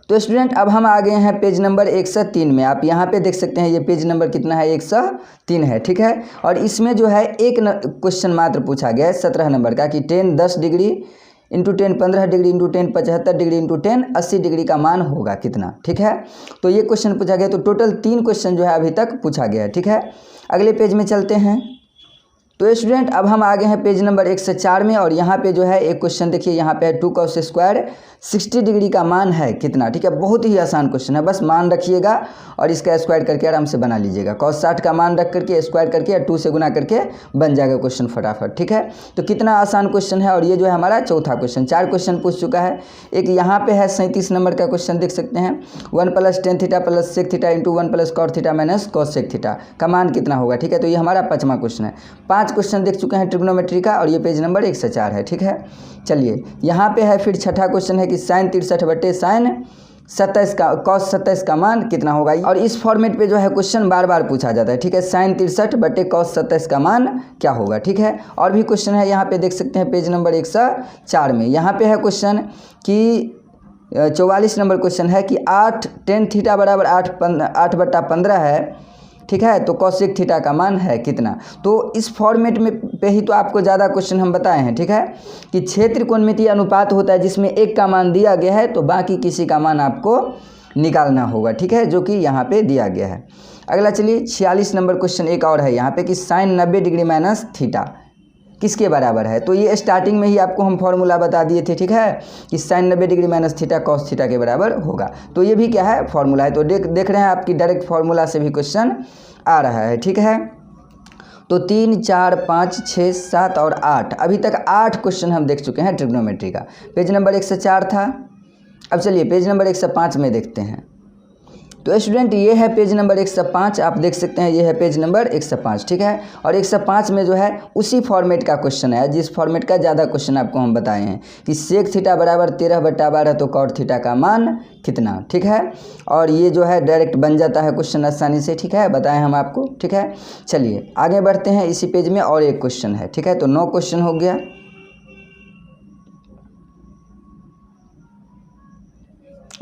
तो स्टूडेंट अब हम आ गए हैं पेज नंबर 103 में। आप यहाँ पे देख सकते हैं ये पेज नंबर कितना है, 103 है, ठीक है। और इसमें जो है एक क्वेश्चन मात्र पूछा गया है 17 नंबर का कि 10 10 degree into 10 15 degree into 10 75 degree into 10 80 degree का मान होगा कितना, ठीक है। तो ये क्वेश्चन पूछा गया। तो टोटल 3 क्वेश्चन जो है अभी तक पूछा गया है, ठीक है। अगले पेज में चलते हैं। तो स्टूडेंट अब हम आ गए हैं पेज नंबर 104 में और यहाँ पे जो है एक क्वेश्चन देखिए, यहाँ पे है 2 cos स्क्वायर 60 डिग्री का मान है कितना, ठीक है। बहुत ही आसान क्वेश्चन है, बस मान रखिएगा और इसका स्क्वायर करके आराम से बना लीजिएगा। cos 60 का मान रख करके स्क्वायर करके या 2 से गुना करके बन जाएगा क्वेश्चन फटाफट, ठीक है। तो कितना आसान क्वेश्चन है। और ये जो है हमारा चौथा क्वेश्चन, 4 क्वेश्चन पूछ चुका है। एक यहाँ पे है 37 नंबर का क्वेश्चन देख सकते हैं, 1 + tan theta plus sec theta into 1 + cot theta minus cos sec theta का मान कितना होगा, ठीक है। तो ये हमारा 5वां क्वेश्चन है। 5 क्वेश्चन देख चुके हैं ट्रिग्नोमेट्री का और ये पेज नंबर 104 है, ठीक है। चलिए यहाँ पे है फिर छठा क्वेश्चन है कि sin 63/sin 27 का cos 27 का मान कितना होगा। और इस फॉर्मेट पे जो है क्वेश्चन बार बार पूछा जाता है, ठीक है। sin 63/cos 27 का मान क्या होगा, ठीक है। और भी क्वेश्चन है यहाँ पे देख सकते हैं पेज नंबर 104 में। यहाँ पे है क्वेश्चन कि 44 नंबर क्वेश्चन है कि 8 tan थीटा बराबर 8/15 है, ठीक है। तो cosec थीटा का मान है कितना। तो इस फॉर्मेट में पे ही तो आपको ज़्यादा क्वेश्चन हम बताए हैं, ठीक है, कि क्षेत्र कोणमितीय अनुपात होता है जिसमें एक का मान दिया गया है तो बाकी किसी का मान आपको निकालना होगा, ठीक है, जो कि यहाँ पे दिया गया है। अगला चलिए 46 नंबर क्वेश्चन एक और है यहाँ पे कि sin 90 डिग्री माइनस थीटा किसके बराबर है। तो ये स्टार्टिंग में ही आपको हम फॉर्मूला बता दिए थे, ठीक है, कि sin 90 degree minus theta cos theta के बराबर होगा। तो ये भी क्या है, फॉर्मूला है। तो देख रहे हैं आपकी डायरेक्ट फॉर्मूला से भी क्वेश्चन आ रहा है, ठीक है। तो 3 4 5 6 7 और 8, अभी तक 8 क्वेश्चन हम देख चुके हैं ट्रिग्नोमेट्री का। पेज नंबर 104 था। अब चलिए पेज नंबर 105 में देखते हैं। तो स्टूडेंट ये है पेज नंबर 105, आप देख सकते हैं ये है पेज नंबर 105, ठीक है। और 105 में जो है उसी फॉर्मेट का क्वेश्चन है जिस फॉर्मेट का ज़्यादा क्वेश्चन आपको हम बताए हैं कि sec थीटा बराबर 13/12 तो cot थीटा का मान कितना, ठीक है। और ये जो है डायरेक्ट बन जाता है क्वेश्चन आसानी से, ठीक है, बताएं हम आपको, ठीक है। चलिए आगे बढ़ते हैं। इसी पेज में और एक क्वेश्चन है, ठीक है। तो 9 क्वेश्चन हो गया।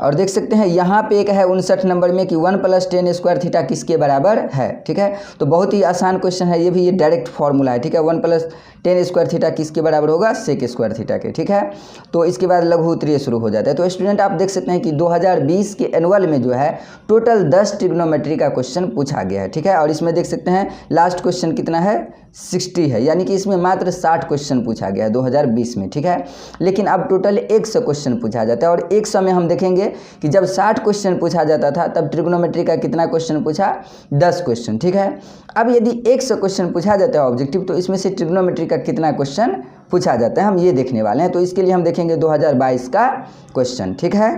और देख सकते हैं यहाँ पे एक है 59 नंबर में कि 1 + tan स्क्वायर थीटा किसके बराबर है, ठीक है। तो बहुत ही आसान क्वेश्चन है ये भी, ये डायरेक्ट फॉर्मूला है, ठीक है। 1 + tan स्क्वायर थीटा किसके बराबर होगा, sec स्क्वायर थीटा के, ठीक है। तो इसके बाद लघु उत्तरीय शुरू हो जाता है। तो स्टूडेंट आप देख सकते हैं कि 2020 के एनुअल में जो है टोटल 10 ट्रिग्नोमेट्री का क्वेश्चन पूछा गया है, ठीक है। और इसमें देख सकते हैं लास्ट क्वेश्चन कितना है, 60 है, यानी कि इसमें मात्र 60 क्वेश्चन पूछा गया है 2020 में, ठीक है। लेकिन अब टोटल 100 क्वेश्चन पूछा जाता है। और 100 में हम देखेंगे कि जब 60 क्वेश्चन पूछा जाता था तब ट्रिग्नोमेट्री का कितना क्वेश्चन पूछा, 10 क्वेश्चन, ठीक है। अब यदि 100 क्वेश्चन पूछा जाता है ऑब्जेक्टिव, तो इसमें से ट्रिग्नोमेट्री का कितना क्वेश्चन पूछा जाता है हम ये देखने वाले हैं। तो इसके लिए हम देखेंगे 2022 का क्वेश्चन, ठीक है।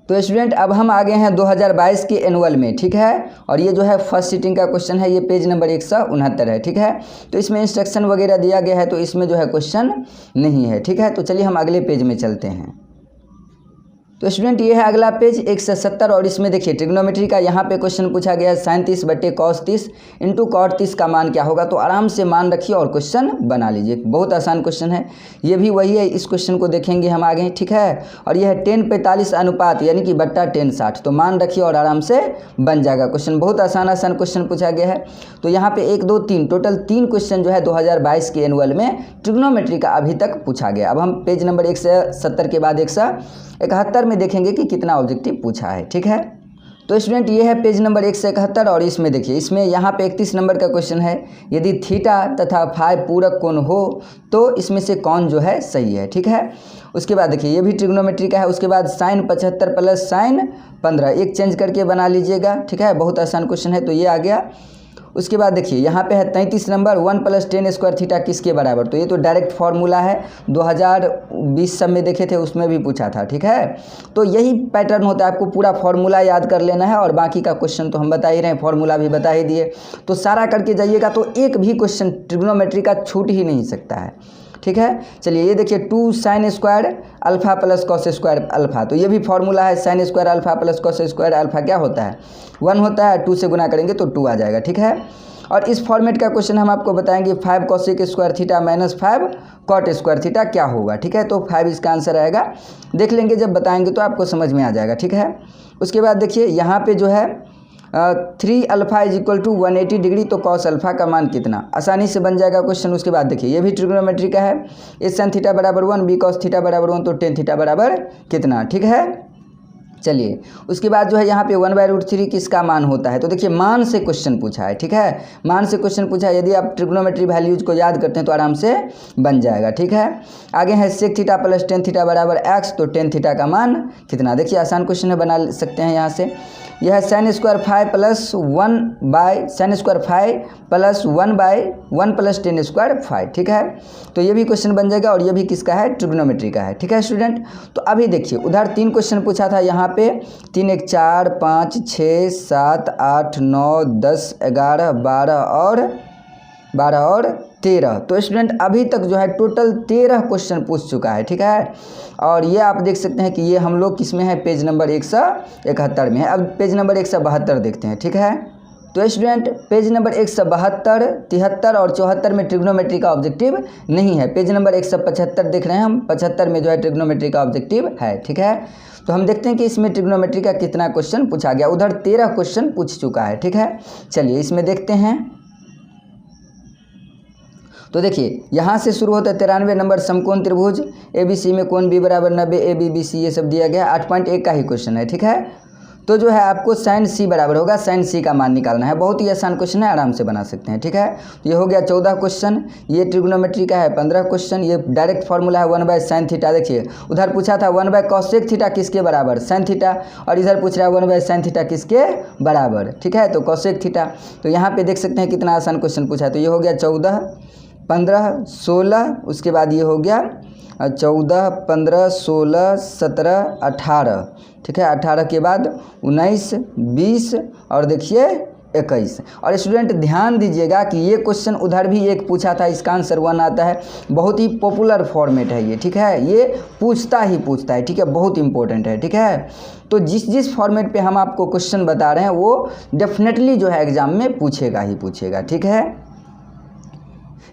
तो स्टूडेंट अब हम आ गए हैं 2022 के एनुअल में, ठीक है। और ये जो है फर्स्ट सीटिंग का क्वेश्चन है, ये पेज नंबर 169 है, ठीक है। तो इसमें इंस्ट्रक्शन वगैरह दिया गया है तो इसमें जो है क्वेश्चन नहीं है, ठीक है। तो चलिए हम अगले पेज में चलते हैं। तो स्टूडेंट ये है अगला पेज 170 और इसमें देखिए ट्रिग्नोमेट्री का यहाँ पे क्वेश्चन पूछा गया है sin 30/cos 30 इंटू cot 30 का मान क्या होगा। तो आराम से मान रखिए और क्वेश्चन बना लीजिए, बहुत आसान क्वेश्चन है। ये भी वही है, इस क्वेश्चन को देखेंगे हम आगे, ठीक है। और यह है 10:45 अनुपात यानी कि बट्टा 10:60, तो मान रखिए और आराम से बन जाएगा क्वेश्चन। बहुत आसान क्वेश्चन पूछा गया है। तो यहाँ पे 1 2 3 टोटल 3 क्वेश्चन जो है 2022 के एनुअल में ट्रिग्नोमेट्री का अभी तक पूछा गया। अब हम पेज नंबर 170 के बाद 171 में देखेंगे कि कितना ऑब्जेक्टिव पूछा है, ठीक है। तो स्टूडेंट ये है पेज नंबर 171 और इसमें देखिए, इसमें यहाँ पे 31 नंबर का क्वेश्चन है, यदि थीटा तथा फाई पूरक कोण हो तो इसमें से कौन जो है सही है, ठीक है। उसके बाद देखिए ये भी ट्रिग्नोमेट्री का है। उसके बाद sin 75 प्लस sin 15 एक चेंज करके बना लीजिएगा, ठीक है, बहुत आसान क्वेश्चन है। तो ये आ गया। उसके बाद देखिए यहाँ पे है 33 नंबर 1 + 10 स्क्वायर थीटा किसके बराबर। तो ये तो डायरेक्ट फार्मूला है, 2020 सब में देखे थे उसमें भी पूछा था, ठीक है। तो यही पैटर्न होता है, आपको पूरा फार्मूला याद कर लेना है और बाकी का क्वेश्चन तो हम बता ही रहे हैं, फार्मूला भी बता ही दिए। तो सारा करके जाइएगा तो एक भी क्वेश्चन ट्रिग्नोमेट्री का छूट ही नहीं सकता है, ठीक है। चलिए ये देखिए 2 sin square alpha plus cos square alpha, तो ये भी फार्मूला है, sin square alpha plus cos square alpha क्या होता है 1 होता है, 2 से गुना करेंगे तो 2 आ जाएगा, ठीक है। और इस फॉर्मेट का क्वेश्चन हम आपको बताएंगे 5 cosec square theta minus 5 cot square theta क्या होगा, ठीक है। तो 5 इसका आंसर आएगा, देख लेंगे जब बताएंगे तो आपको समझ में आ जाएगा, ठीक है। उसके बाद देखिए यहाँ पे जो है 3 alpha is equal to 180 degree, तो कॉस अल्फा का मान कितना, आसानी से बन जाएगा क्वेश्चन। उसके बाद देखिए ये भी ट्रिग्नोमेट्री का है, ए साइन थीटा बराबर 1 बी कॉस थीटा बराबर 1, तो टेन थीटा बराबर कितना, ठीक है। चलिए उसके बाद जो है यहाँ पे 1/√3 किसका मान होता है। तो देखिए मान से क्वेश्चन पूछा है, ठीक है, मान से क्वेश्चन पूछा है। यदि आप ट्रिग्नोमेट्री वैल्यूज को याद करते हैं तो आराम से बन जाएगा, ठीक है। आगे है sec theta plus tan theta बराबर एक्स, तो टेन थीटा का मान कितना, देखिए आसान क्वेश्चन है, बना सकते हैं यहाँ से। यह है साइन स्क्वायर 5 + 1 + 10 स्क्वायर 5, ठीक है। तो ये भी क्वेश्चन बन जाएगा और ये भी किसका है, ट्रिग्नोमेट्री का है, ठीक है स्टूडेंट। तो अभी देखिए उधर 3 क्वेश्चन पूछा था, यहाँ पे 3 1 4 5 6 7 8 9 10 11 12 और 13। तो स्टूडेंट अभी तक जो है टोटल 13 क्वेश्चन पूछ चुका है, ठीक है। और ये आप देख सकते हैं कि ये हम लोग किस में है, पेज नंबर 171 में है। अब पेज नंबर 172 देखते हैं, ठीक है। तो स्टूडेंट पेज नंबर 172, 73 और 74 में ट्रिग्नोमेट्री का ऑब्जेक्टिव नहीं है। पेज नंबर 175 देख रहे हैं हम, 75 में जो है ट्रिग्नोमेट्री का ऑब्जेक्टिव है, ठीक है। तो हम देखते हैं कि इसमें ट्रिग्नोमेट्री का कितना क्वेश्चन पूछा गया। उधर 13 क्वेश्चन पूछ चुका है, ठीक है। चलिए इसमें देखते हैं। तो देखिए यहाँ से शुरू होता है 93 नंबर समकोण त्रिभुज ABC में कोण B बराबर 90, ABBC ये सब दिया गया, 8.1 का ही क्वेश्चन है, ठीक है। तो जो है आपको साइन C बराबर होगा, साइन C का मान निकालना है। बहुत ही आसान क्वेश्चन है, आराम से बना सकते हैं, ठीक है। ये हो गया 14 क्वेश्चन, ये ट्रिग्नोमेट्री का है 15 क्वेश्चन, ये डायरेक्ट फार्मूला है 1/sin थीटा। देखिए उधर पूछा था 1/cosec थीटा किसके बराबर, sin थीटा, और इधर पूछ रहा है 1/sin थीटा किसके बराबर, ठीक है, तो cosec थीटा। तो यहाँ पे देख सकते हैं कितना आसान क्वेश्चन पूछा है। तो ये हो गया 14 15 16, उसके बाद ये हो गया 14 15 16 17 18, ठीक है। 18 के बाद 19 20 और देखिए 21। और स्टूडेंट ध्यान दीजिएगा कि ये क्वेश्चन उधर भी एक पूछा था, इसका आंसर 1 आता है। बहुत ही पॉपुलर फॉर्मेट है ये, ठीक है, ये पूछता है, ठीक है, बहुत इंपॉर्टेंट है, ठीक है। तो जिस फॉर्मेट पे हम आपको क्वेश्चन बता रहे हैं वो डेफिनेटली जो है एग्जाम में पूछेगा ही पूछेगा, ठीक है।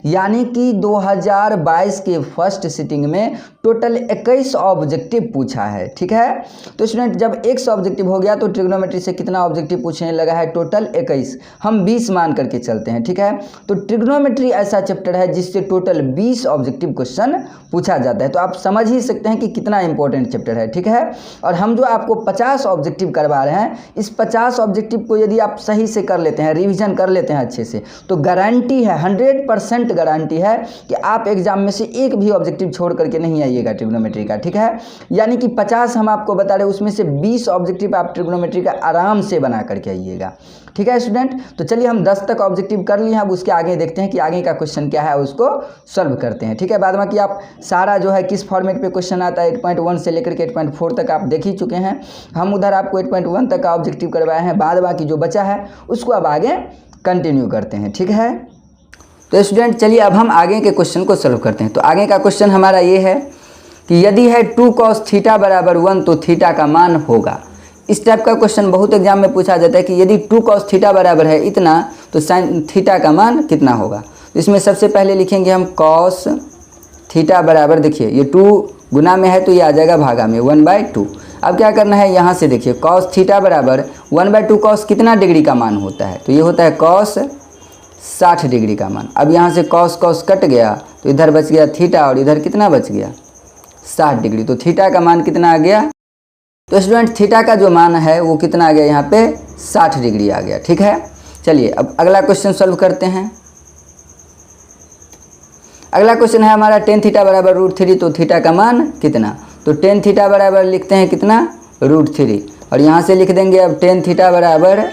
यानी कि 2022 के फर्स्ट सिटिंग में टोटल 21 ऑब्जेक्टिव पूछा है, ठीक है। तो स्टूडेंट जब 100 ऑब्जेक्टिव हो गया तो ट्रिग्नोमेट्री से कितना ऑब्जेक्टिव पूछने लगा है, टोटल 21, हम 20 मान करके चलते हैं, ठीक है। तो ट्रिग्नोमेट्री ऐसा चैप्टर है जिससे टोटल 20 ऑब्जेक्टिव क्वेश्चन पूछा जाता है। तो आप समझ ही सकते हैं कि कितना इंपॉर्टेंट चैप्टर है, ठीक है। और हम जो आपको 50 ऑब्जेक्टिव करवा रहे हैं, इस 50 ऑब्जेक्टिव को यदि आप सही से कर लेते हैं, रिविजन कर लेते हैं अच्छे से, तो गारंटी है, 100% गारंटी है कि आप एग्जाम में से एक भी ऑब्जेक्टिव छोड़ करके नहीं आइएगा ट्रिग्नोमेट्री का, ठीक है। यानी कि 50 हम आपको बता रहे हैं, उसमें से 20 ऑब्जेक्टिव आप ट्रिग्नोमेट्री का आराम से बना करके आइएगा, ठीक है स्टूडेंट। तो चलिए हम 10 तक ऑब्जेक्टिव कर लिए हैं, अब उसके आगे देखते हैं कि आगे का क्वेश्चन क्या है, उसको सॉल्व करते हैं, ठीक है। बाद में कि आप सारा जो है किस फॉर्मेट पे क्वेश्चन आता है 8.1 से लेकर के 8.4 तक आप देख ही चुके हैं। हम उधर आपको 8.1 तक का ऑब्जेक्टिव करवाए हैं, बाद बाकी जो बचा है उसको अब आगे कंटिन्यू करते हैं, ठीक है। तो स्टूडेंट चलिए अब हम आगे के क्वेश्चन को सॉल्व करते हैं। तो आगे का क्वेश्चन हमारा ये है कि यदि है 2 cos थीटा बराबर 1 तो थीटा का मान होगा। इस टाइप का क्वेश्चन बहुत एग्जाम में पूछा जाता है कि यदि 2 cos थीटा बराबर है इतना तो साइन थीटा का मान कितना होगा। तो इसमें सबसे पहले लिखेंगे हम cos थीटा बराबर, देखिए ये 2 गुना में है तो ये आ जाएगा भागा में 1/2। अब क्या करना है, यहाँ से देखिए cos थीटा बराबर 1/2 cos कितना डिग्री का मान होता है, तो ये होता है cos 60 डिग्री का मान। अब यहाँ से cos cos कट गया तो इधर बच गया थीटा और इधर कितना बच गया 60 डिग्री। तो थीटा का मान कितना आ गया, तो स्टूडेंट थीटा का जो मान है वो कितना आ गया, यहाँ पे 60 डिग्री आ गया, ठीक है। चलिए अब अगला क्वेश्चन सॉल्व करते हैं। अगला क्वेश्चन है हमारा tan थीटा बराबर √3, तो थीटा का मान कितना, तो tan थीटा बराबर लिखते हैं कितना √3 और यहाँ से लिख देंगे अब tan थीटा बराबर,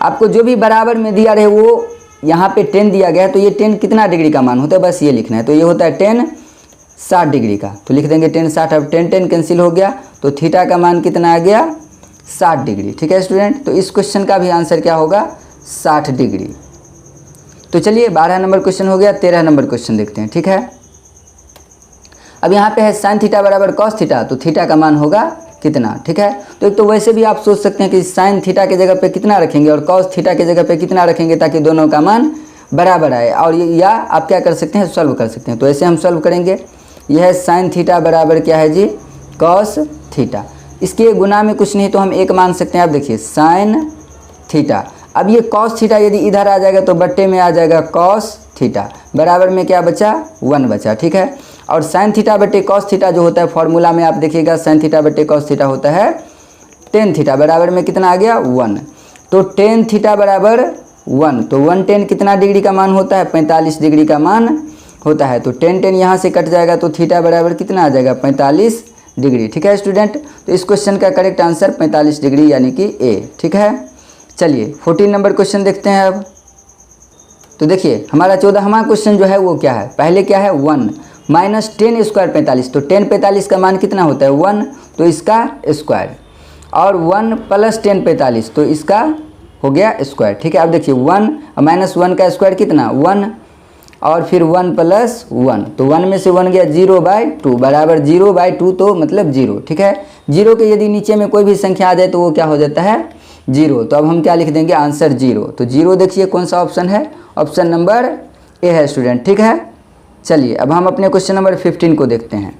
आपको जो भी बराबर में दिया रहे वो यहाँ पे 10 दिया गया है, तो ये 10 कितना डिग्री का मान होता है, बस ये लिखना है। तो ये होता है 10 60 डिग्री का, तो लिख देंगे 10 60। अब 10 कैंसिल हो गया, तो थीटा का मान कितना आ गया, 60 डिग्री। ठीक है स्टूडेंट, तो इस क्वेश्चन का भी आंसर क्या होगा, 60 डिग्री। तो चलिए 12 नंबर क्वेश्चन हो गया। 13 नंबर क्वेश्चन देखते हैं। ठीक है, अब यहाँ पे है साइन थीटा बराबर कॉस थीटा, तो थीटा का मान होगा कितना। ठीक है, तो एक तो वैसे भी आप सोच सकते हैं कि साइन थीटा के जगह पे कितना रखेंगे और कॉस थीटा के जगह पे कितना रखेंगे, ताकि दोनों का मान बराबर आए। और या आप क्या कर सकते हैं, सॉल्व कर सकते हैं। तो ऐसे हम सॉल्व करेंगे, यह है साइन थीटा बराबर क्या है जी, कॉस थीटा। इसके गुना में कुछ नहीं तो हम एक मान सकते हैं। आप देखिए साइन थीटा, अब ये कॉस थीटा यदि इधर आ जाएगा तो बट्टे में आ जाएगा कॉस थीटा, बराबर में क्या बचा, 1 बचा। ठीक है, और साइन थीटा बट्टे कॉस थीटा जो होता है फॉर्मूला में आप देखिएगा, साइन थीटा बट्टे कॉस थीटा होता है टेन थीटा, बराबर में कितना आ गया, 1। तो टेन थीटा बराबर 1, तो 1 10 कितना डिग्री का मान होता है, 45 डिग्री का मान होता है। तो 10 10 यहाँ से कट जाएगा, तो थीटा बराबर कितना आ जाएगा, 45 डिग्री। ठीक है स्टूडेंट, तो इस क्वेश्चन का करेक्ट आंसर 45 डिग्री यानी कि ए। ठीक है, चलिए 14 नंबर क्वेश्चन देखते हैं अब। तो देखिए हमारा 14वां क्वेश्चन जो है वो क्या है, पहले क्या है 1 माइनस 10 स्क्वायर 45, तो 10 45 का मान कितना होता है 1, तो इसका स्क्वायर, और 1 प्लस 10 45, तो इसका हो गया स्क्वायर। ठीक है, अब देखिए 1 माइनस 1 का स्क्वायर कितना 1, और फिर 1 प्लस 1, तो 1 में से 1 गया 0/2 बराबर 0/2, तो मतलब 0। ठीक है, 0 के यदि नीचे में कोई भी संख्या आ जाए तो वो क्या हो जाता है 0। तो अब हम क्या लिख देंगे, आंसर 0। तो 0 देखिए कौन सा ऑप्शन है, ऑप्शन नंबर ए है स्टूडेंट। ठीक है, चलिए अब हम अपने क्वेश्चन नंबर 15 को देखते हैं।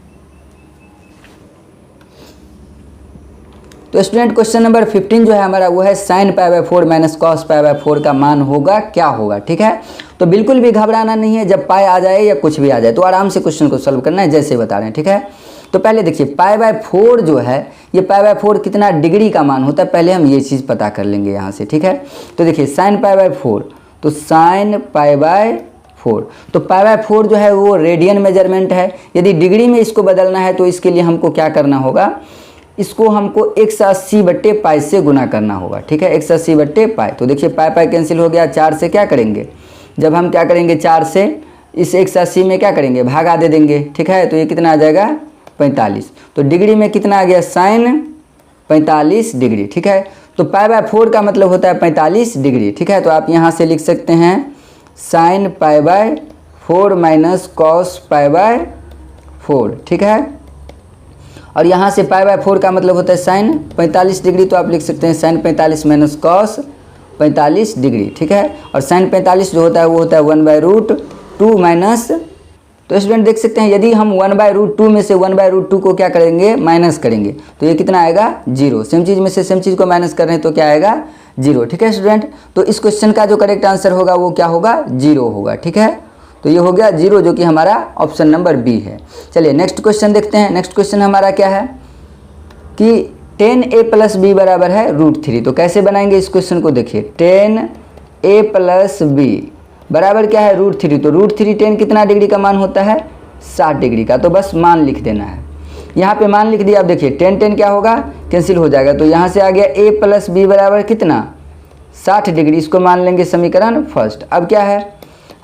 तो स्टूडेंट क्वेश्चन नंबर 15 जो है हमारा वो है साइन π/4 माइनस कॉस π/4 का मान होगा क्या होगा। ठीक है, तो बिल्कुल भी घबराना नहीं है, जब पाई आ जाए या कुछ भी आ जाए तो आराम से क्वेश्चन को सॉल्व करना है जैसे बता रहे हैं। ठीक है, तो पहले देखिए π/4 जो है ये π/4 कितना डिग्री का मान होता है, पहले हम ये चीज़ पता कर लेंगे यहाँ से। ठीक है, तो देखिए साइन π/4, तो साइन π/4, तो π/4 जो है वो रेडियन मेजरमेंट है। यदि डिग्री में इसको बदलना है तो इसके लिए हमको क्या करना होगा, इसको हमको 180/π से गुना करना होगा। ठीक है, 180/π, तो देखिए पाई कैंसिल हो गया, 4 से क्या करेंगे, जब हम क्या करेंगे 4 से इस 180 में क्या करेंगे भागा दे देंगे। ठीक है, तो ये कितना आ जाएगा 45, तो डिग्री में कितना आ गया साइन 45 डिग्री। ठीक है, तो π/4 का मतलब होता है 45 डिग्री। ठीक है, तो आप यहाँ से लिख सकते हैं साइन π/4 माइनस कॉस π/4। ठीक है, और यहाँ से π/4 का मतलब होता है साइन 45 डिग्री, तो आप लिख सकते हैं साइन 45 माइनस कॉस 45 डिग्री। ठीक है, और साइन 45 जो होता है वो होता है 1/√2 माइनस, तो स्टूडेंट देख सकते हैं यदि हम 1/√2 में से 1/√2 को क्या करेंगे माइनस करेंगे तो ये कितना आएगा 0। सेम चीज़ में से सेम चीज़ को माइनस कर रहे हैं तो क्या आएगा 0। ठीक है स्टूडेंट, तो इस क्वेश्चन का जो करेक्ट आंसर होगा वो क्या होगा 0 होगा। ठीक है, तो ये हो गया 0 जो कि हमारा ऑप्शन नंबर बी है। चलिए नेक्स्ट क्वेश्चन देखते हैं। नेक्स्ट क्वेश्चन हमारा क्या है कि 10a + b बराबर है √3, तो कैसे बनाएंगे इस क्वेश्चन को, देखिए 10a + b बराबर क्या है √3, तो √3 10 कितना डिग्री का मान होता है 60 डिग्री का, तो बस मान लिख देना है। यहाँ पे मान लिख दिया। अब देखिए 10 10 क्या होगा कैंसिल हो जाएगा, तो यहाँ से आ गया a + b बराबर कितना 60 डिग्री, इसको मान लेंगे समीकरण फर्स्ट। अब क्या है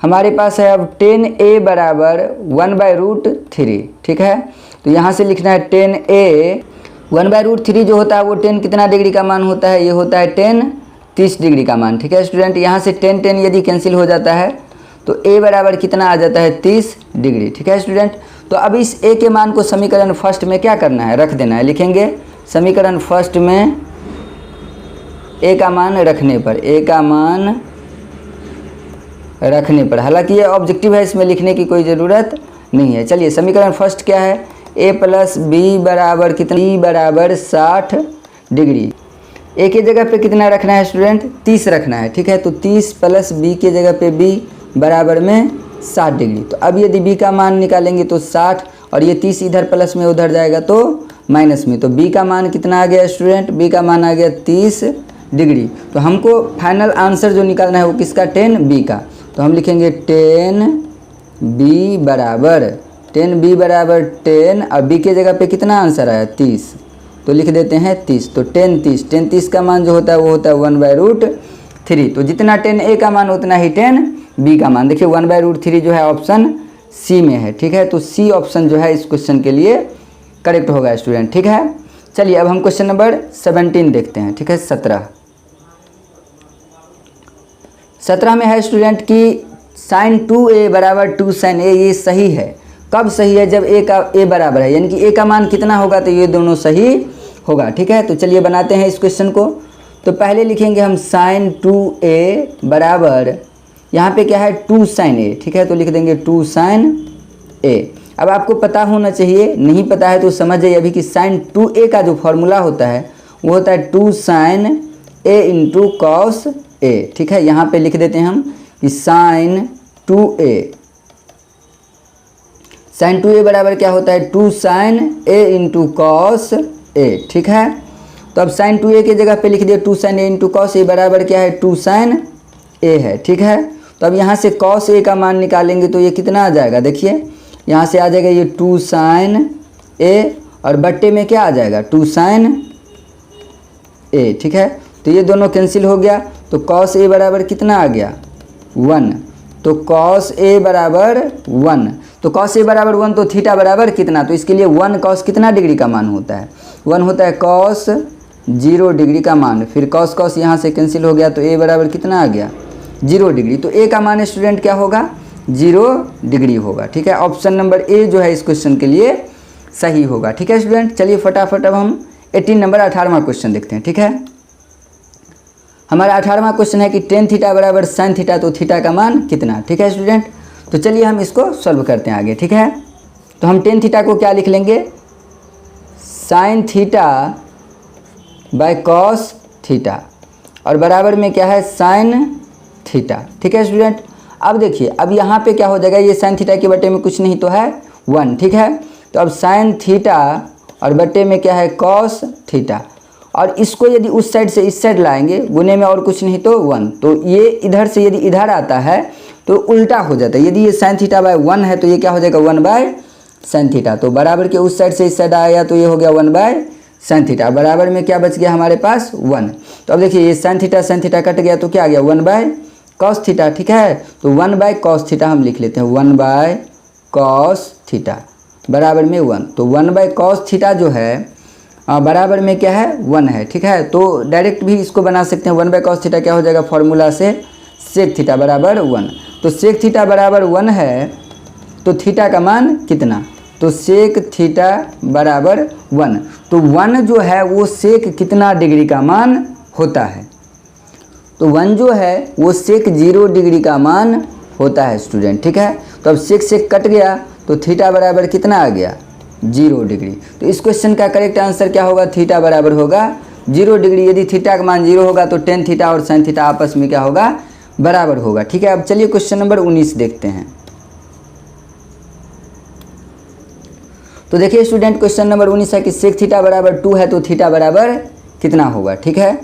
हमारे पास है अब 10a बराबर 1/√3। ठीक है, तो यहाँ से लिखना है 10a 1/√3 जो होता है वो 10 कितना डिग्री का मान होता है, ये होता है 10 30 डिग्री का मान। ठीक है स्टूडेंट, यहाँ से 10 10 यदि कैंसिल हो जाता है तो a बराबर कितना आ जाता है 30 डिग्री। ठीक है स्टूडेंट, तो अब इस a के मान को समीकरण फर्स्ट में क्या करना है रख देना है। लिखेंगे समीकरण फर्स्ट में a का मान रखने पर, a का मान रखने पर, हालांकि ये ऑब्जेक्टिव है इसमें लिखने की कोई ज़रूरत नहीं है। चलिए समीकरण फर्स्ट क्या है, a + b बराबर कितना, b बराबर 60 डिग्री। a की जगह पे कितना रखना है स्टूडेंट 30 रखना है। ठीक है, तो 30 + b की जगह पे b बराबर में 60 डिग्री। तो अब यदि b का मान निकालेंगे तो 60, और ये 30 इधर प्लस में उधर जाएगा तो माइनस में, तो b का मान कितना आ गया स्टूडेंट, b का मान आ गया 30 डिग्री। तो हमको फाइनल आंसर जो निकालना है वो किसका 10b का, तो हम लिखेंगे 10b बराबर 10 और b के जगह पे कितना आंसर आया 30, तो लिख देते हैं 30। तो 10 30 का मान जो होता है वो होता है 1/√3। 3। तो जितना tan A का मान उतना ही tan B का मान। देखिए 1/√3 जो है ऑप्शन सी में है, ठीक है। तो सी ऑप्शन जो है इस क्वेश्चन के लिए करेक्ट होगा स्टूडेंट, ठीक है। चलिए अब हम क्वेश्चन नंबर 17 देखते हैं, ठीक है। 17 में है स्टूडेंट कि sin 2a बराबर 2 sin a, ये सही है। कब सही है? जब a का a बराबर है, यानी कि a का मान कितना होगा तो ये दोनों सही होगा, ठीक है। तो चलिए बनाते हैं इस क्वेश्चन को। तो पहले लिखेंगे हम sin 2a बराबर, यहाँ पे क्या है 2 sin a, ठीक है। तो लिख देंगे 2 sin a। अब आपको पता होना चाहिए, नहीं पता है तो समझ जाइए अभी कि sin 2a का जो फॉर्मूला होता है वो होता है 2 sin a into cos a, ठीक है। यहाँ पे लिख देते हैं हम कि sin 2a बराबर क्या होता है 2 sin a into cos a, ठीक है। तो अब sin 2a की जगह पे लिख दिए 2 sin a into cos a बराबर क्या है 2 sin a है, ठीक है। तो अब यहाँ से cos a का मान निकालेंगे तो ये कितना आ जाएगा, देखिए यहाँ से आ जाएगा ये 2 sin a और बट्टे में क्या आ जाएगा 2 sin a, ठीक है। तो ये दोनों कैंसिल हो गया, तो cos a बराबर कितना आ गया 1। तो cos a बराबर 1, तो cos a बराबर 1 तो थीटा बराबर कितना, तो इसके लिए 1 cos कितना डिग्री का मान होता है 1 होता है cos 0 डिग्री का मान। फिर cos cos यहाँ से कैंसिल हो गया, तो a बराबर कितना आ गया 0 डिग्री। तो a का मान स्टूडेंट क्या होगा 0 डिग्री होगा, ठीक है। ऑप्शन नंबर ए जो है इस क्वेश्चन के लिए सही होगा, ठीक है स्टूडेंट। चलिए फटाफट अब हम 18 नंबर 18वां क्वेश्चन देखते हैं, ठीक है। हमारा 18वां क्वेश्चन है कि tan थीटा बराबर sin थीटा, तो थीटा का मान कितना, ठीक है स्टूडेंट। तो चलिए हम इसको सॉल्व करते हैं आगे, ठीक है। तो हम tan थीटा को क्या लिख लेंगे sin theta by cos theta और बराबर में क्या है sin थीटा, ठीक है स्टूडेंट। अब देखिए अब यहाँ पे क्या हो जाएगा, ये sin थीटा के बटे में कुछ नहीं तो है 1, ठीक है। तो अब sin थीटा और बटे में क्या है cos थीटा, और इसको यदि उस साइड से इस साइड लाएंगे गुने में और कुछ नहीं तो 1, तो ये इधर से यदि इधर आता है तो उल्टा हो जाता है। यदि ये sin थीटा बाय 1 है तो ये क्या हो जाएगा 1 बाय sin थीटा। तो बराबर के उस साइड से इस साइड आया तो ये हो गया 1 बाय sin थीटा। बराबर में क्या बच गया हमारे पास 1। तो अब देखिए ये sin थीटा कट गया तो क्या आ गया 1 बाय cos थीटा, ठीक है। तो 1 बाय cos थीटा हम लिख लेते हैं 1 बाय cos थीटा बराबर में 1। तो 1 बाय cos थीटा जो है बराबर में क्या है 1 है, ठीक है। तो डायरेक्ट भी इसको बना सकते हैं 1 बाय cos थीटा क्या हो जाएगा फॉर्मूला से sec थीटा बराबर 1। तो sec थीटा बराबर 1 है, तो थीटा का मान कितना, तो sec थीटा बराबर 1। तो 1 जो है वो sec कितना डिग्री का मान होता है, तो 1 जो है वो sec 0 डिग्री का मान होता है स्टूडेंट, ठीक है। तो अब sec कट गया तो थीटा बराबर कितना आ गया 0 डिग्री। तो इस क्वेश्चन का करेक्ट आंसर क्या होगा, थीटा बराबर होगा 0 डिग्री। यदि थीटा का मान 0 होगा तो tan थीटा और sin थीटा आपस में क्या होगा बराबर होगा, ठीक है। अब चलिए क्वेश्चन नंबर 19 देखते हैं। तो देखिए स्टूडेंट क्वेश्चन नंबर 19 है कि sec थीटा बराबर 2 है तो थीटा बराबर कितना होगा, ठीक है।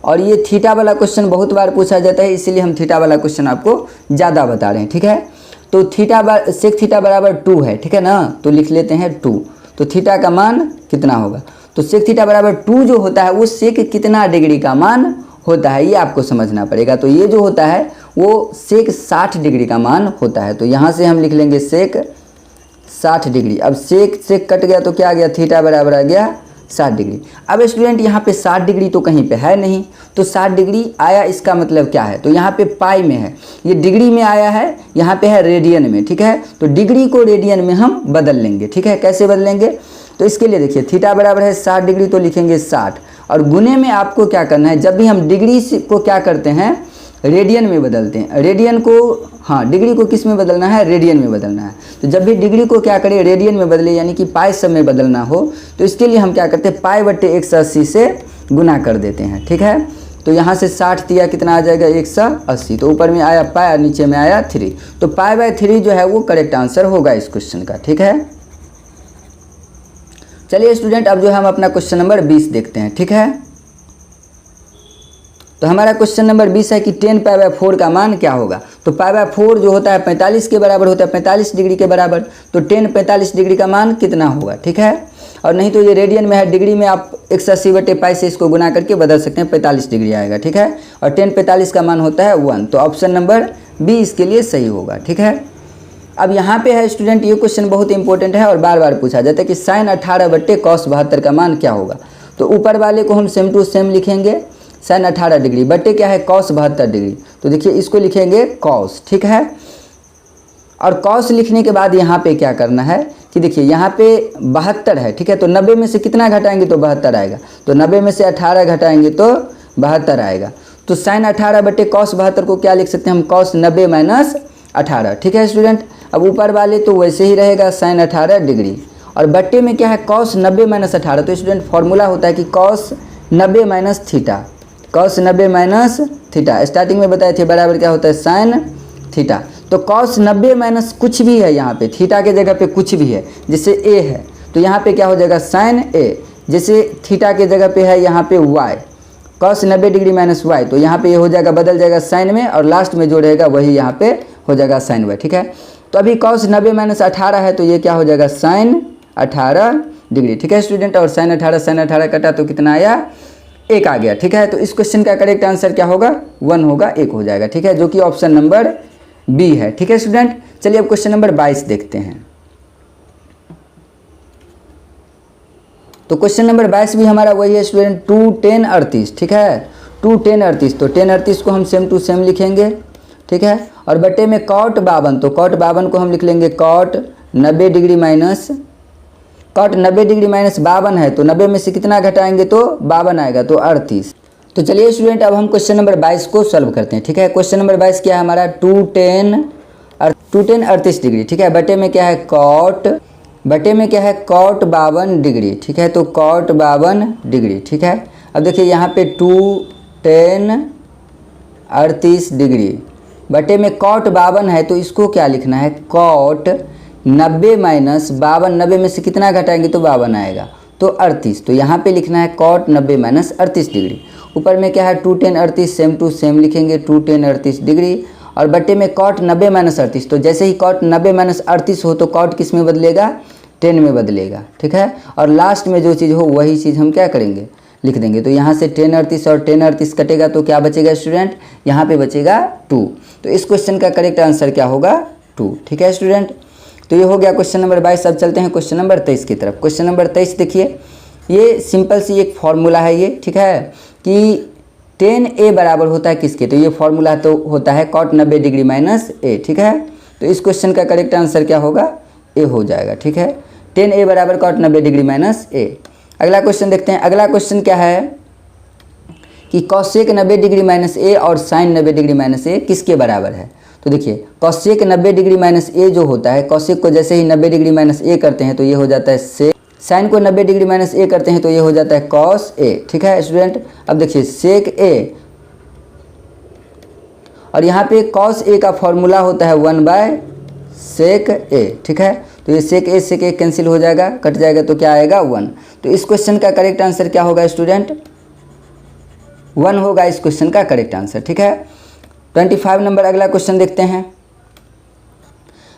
और ये थीटा वाला क्वेश्चन बहुत बार पूछा जाता है, इसीलिए हम थीटा वाला क्वेश्चन आपको ज़्यादा बता रहे हैं, ठीक है। तो sec थीटा बराबर 2 है, ठीक है ना। तो लिख लेते हैं 2। तो थीटा का मान कितना होगा, तो sec थीटा बराबर 2 जो होता है वो sec कितना डिग्री का मान होता है ये आपको समझना पड़ेगा। तो ये जो होता है वो sec 60 डिग्री का मान होता है। तो यहाँ से हम लिख लेंगे sec 60 डिग्री। अब sec कट गया तो क्या आ गया, थीटा बराबर आ गया 60 डिग्री। अब स्टूडेंट यहाँ पे 60 डिग्री तो कहीं पे है नहीं, तो 60 डिग्री आया इसका मतलब क्या है, तो यहाँ पे पाई में है, ये डिग्री में आया है, यहाँ पे है रेडियन में, ठीक है। तो डिग्री को रेडियन में हम बदल लेंगे, ठीक है। कैसे बदलेंगे, तो इसके लिए देखिए थीटा बराबर है 60 डिग्री तो लिखेंगे 60, और गुने में आपको क्या करना है, जब भी हम डिग्री को क्या करते हैं रेडियन में बदलते हैं। रेडियन को डिग्री को किस में बदलना है, रेडियन में बदलना है। तो जब भी डिग्री को क्या करें रेडियन में बदले, यानी कि पाई सब में बदलना हो, तो इसके लिए हम क्या करते हैं पाई बट्टे 180 से गुना कर देते हैं, ठीक है। तो यहाँ से 60 दिया कितना आ जाएगा 180, तो ऊपर में आया पाई और नीचे में आया 3। तो पाई बाय 3 जो है वो करेक्ट आंसर होगा इस क्वेश्चन का, ठीक है। चलिए स्टूडेंट अब जो है हम अपना क्वेश्चन नंबर 20 देखते हैं, ठीक है। तो हमारा क्वेश्चन नंबर 20 है कि tan π/4 का मान क्या होगा। तो π/4 जो होता है 45 के बराबर होता है, 45 डिग्री के बराबर। तो tan 45 डिग्री का मान कितना होगा, ठीक है। और नहीं तो ये रेडियन में है, डिग्री में आप 180/π से इसको गुना करके बदल सकते हैं, 45 डिग्री आएगा, ठीक है। और 10 45 का मान होता है 1, तो ऑप्शन नंबर बी इसके लिए सही होगा, ठीक है। अब यहाँ पे है स्टूडेंट, ये क्वेश्चन बहुत इंपॉर्टेंट है और बार बार पूछा जाता है कि sin 18/cos 72 का मान क्या होगा। तो ऊपर वाले को हम सेम टू सेम लिखेंगे, sin 18 डिग्री बट्टे क्या है cos 72 डिग्री, तो देखिए इसको लिखेंगे cos, ठीक है। और cos लिखने के बाद यहाँ पे क्या करना है कि देखिए यहाँ पे 72 है, ठीक है। तो 90 में से कितना घटाएंगे तो 72 आएगा, तो 90 में से 18 घटाएंगे तो 72 आएगा। तो sin 18/cos 72 को क्या लिख सकते हैं हम, cos 90 - 18, ठीक है स्टूडेंट। अब ऊपर वाले तो वैसे ही रहेगा sin 18 डिग्री, और बट्टे में क्या है cos 90 - 18, तो स्टूडेंट फॉर्मूला होता है कि cos 90 - theta, cos 90 - theta, starting में बताए थे बराबर क्या होता है sin थीटा। तो cos 90 - कुछ भी है यहाँ पे, थीटा के जगह पे कुछ भी है, जैसे a है तो यहाँ पे क्या हो जाएगा sin a, जैसे थीटा के जगह पे है यहाँ पे y, cos 90 डिग्री - y, तो यहाँ पे ये हो जाएगा, बदल जाएगा sin में, और लास्ट में जो रहेगा वही यहाँ पे हो जाएगा sin y, ठीक है। तो अभी cos 90 - 18 है, तो ये क्या हो जाएगा sin 18 डिग्री, ठीक है स्टूडेंट। और sin 18 कटा तो कितना आया, 1 आ गया, ठीक है। तो इस क्वेश्चन का करेक्ट आंसर क्या होगा, 1 होगा, 1 हो जाएगा, ठीक है, जो कि ऑप्शन नंबर बी है, ठीक है स्टूडेंट। चलिए अब क्वेश्चन नंबर 22 देखते हैं। तो क्वेश्चन नंबर 22 भी हमारा वही है स्टूडेंट, 2 10 38, ठीक है, 2 10 38, तो 10 38 को हम सेम टू सेम लिखेंगे, ठीक है। और बटे में cot 52, तो cot 52 को हम लिख लेंगे cot 90 degree minus, cot 90 degree - 52 है, तो 90 में से कितना घटाएंगे तो 52 आएगा, तो 38। तो चलिए स्टूडेंट अब हम क्वेश्चन नंबर 22 को सॉल्व करते हैं, ठीक है। क्वेश्चन नंबर 22 क्या है हमारा, 2 10 38 डिग्री, ठीक है। बटे में क्या है cot, बटे में क्या है cot 52 डिग्री, ठीक है, तो cot 52 डिग्री, ठीक है। अब देखिए यहाँ पे 2 10 38 डिग्री, बटे में cot 52 है, तो इसको क्या लिखना है, cot 90 - 52, 90 में से कितना घटाएंगे तो 52 आएगा, तो 38, तो यहाँ पे लिखना है cot 90 - 38 डिग्री। ऊपर में क्या है 2 10 38, सेम टू सेम लिखेंगे 2 10 38 डिग्री, और बटे में cot 90 - 38, तो जैसे ही cot 90 - 38 हो तो cot किस में बदलेगा, 10 में बदलेगा, ठीक है। और लास्ट में जो चीज़ हो वही चीज़ हम क्या करेंगे, लिख देंगे। तो यहाँ से 10 38 और 10 38 कटेगा तो क्या बचेगा स्टूडेंट, यहाँ पे बचेगा 2। तो इस क्वेश्चन का करेक्ट आंसर क्या होगा, 2, ठीक है स्टूडेंट। तो ये हो गया क्वेश्चन नंबर 22। अब चलते हैं क्वेश्चन नंबर 23 की तरफ। क्वेश्चन नंबर 23 देखिए, ये सिंपल सी एक फॉर्मूला है ये, ठीक है, कि 10a बराबर होता है किसके, तो ये फॉर्मूला तो होता है cot 90 डिग्री - a, ठीक है। तो इस क्वेश्चन का करेक्ट आंसर क्या होगा, a हो जाएगा, ठीक है। 10a बराबर cot 90 डिग्री - a। अगला क्वेश्चन देखते हैं। अगला क्वेश्चन क्या है कि cosec 90 डिग्री - a और sin 90 डिग्री - a किसके बराबर है। तो देखिए cosec 90 डिग्री - a जो होता है, cosec को जैसे ही 90 डिग्री - a करते हैं तो ये हो जाता है sec, sin को 90 डिग्री - a करते हैं तो ये हो जाता है cos a, ठीक है स्टूडेंट। अब देखिए sec a, और यहाँ पे cos a का फॉर्मूला होता है 1/sec a, ठीक है। तो ये sec a कैंसिल हो जाएगा, कट जाएगा, तो क्या आएगा 1। तो इस क्वेश्चन का करेक्ट आंसर क्या होगा स्टूडेंट, 1 होगा इस क्वेश्चन का करेक्ट आंसर, ठीक है। 25 नंबर अगला क्वेश्चन देखते हैं।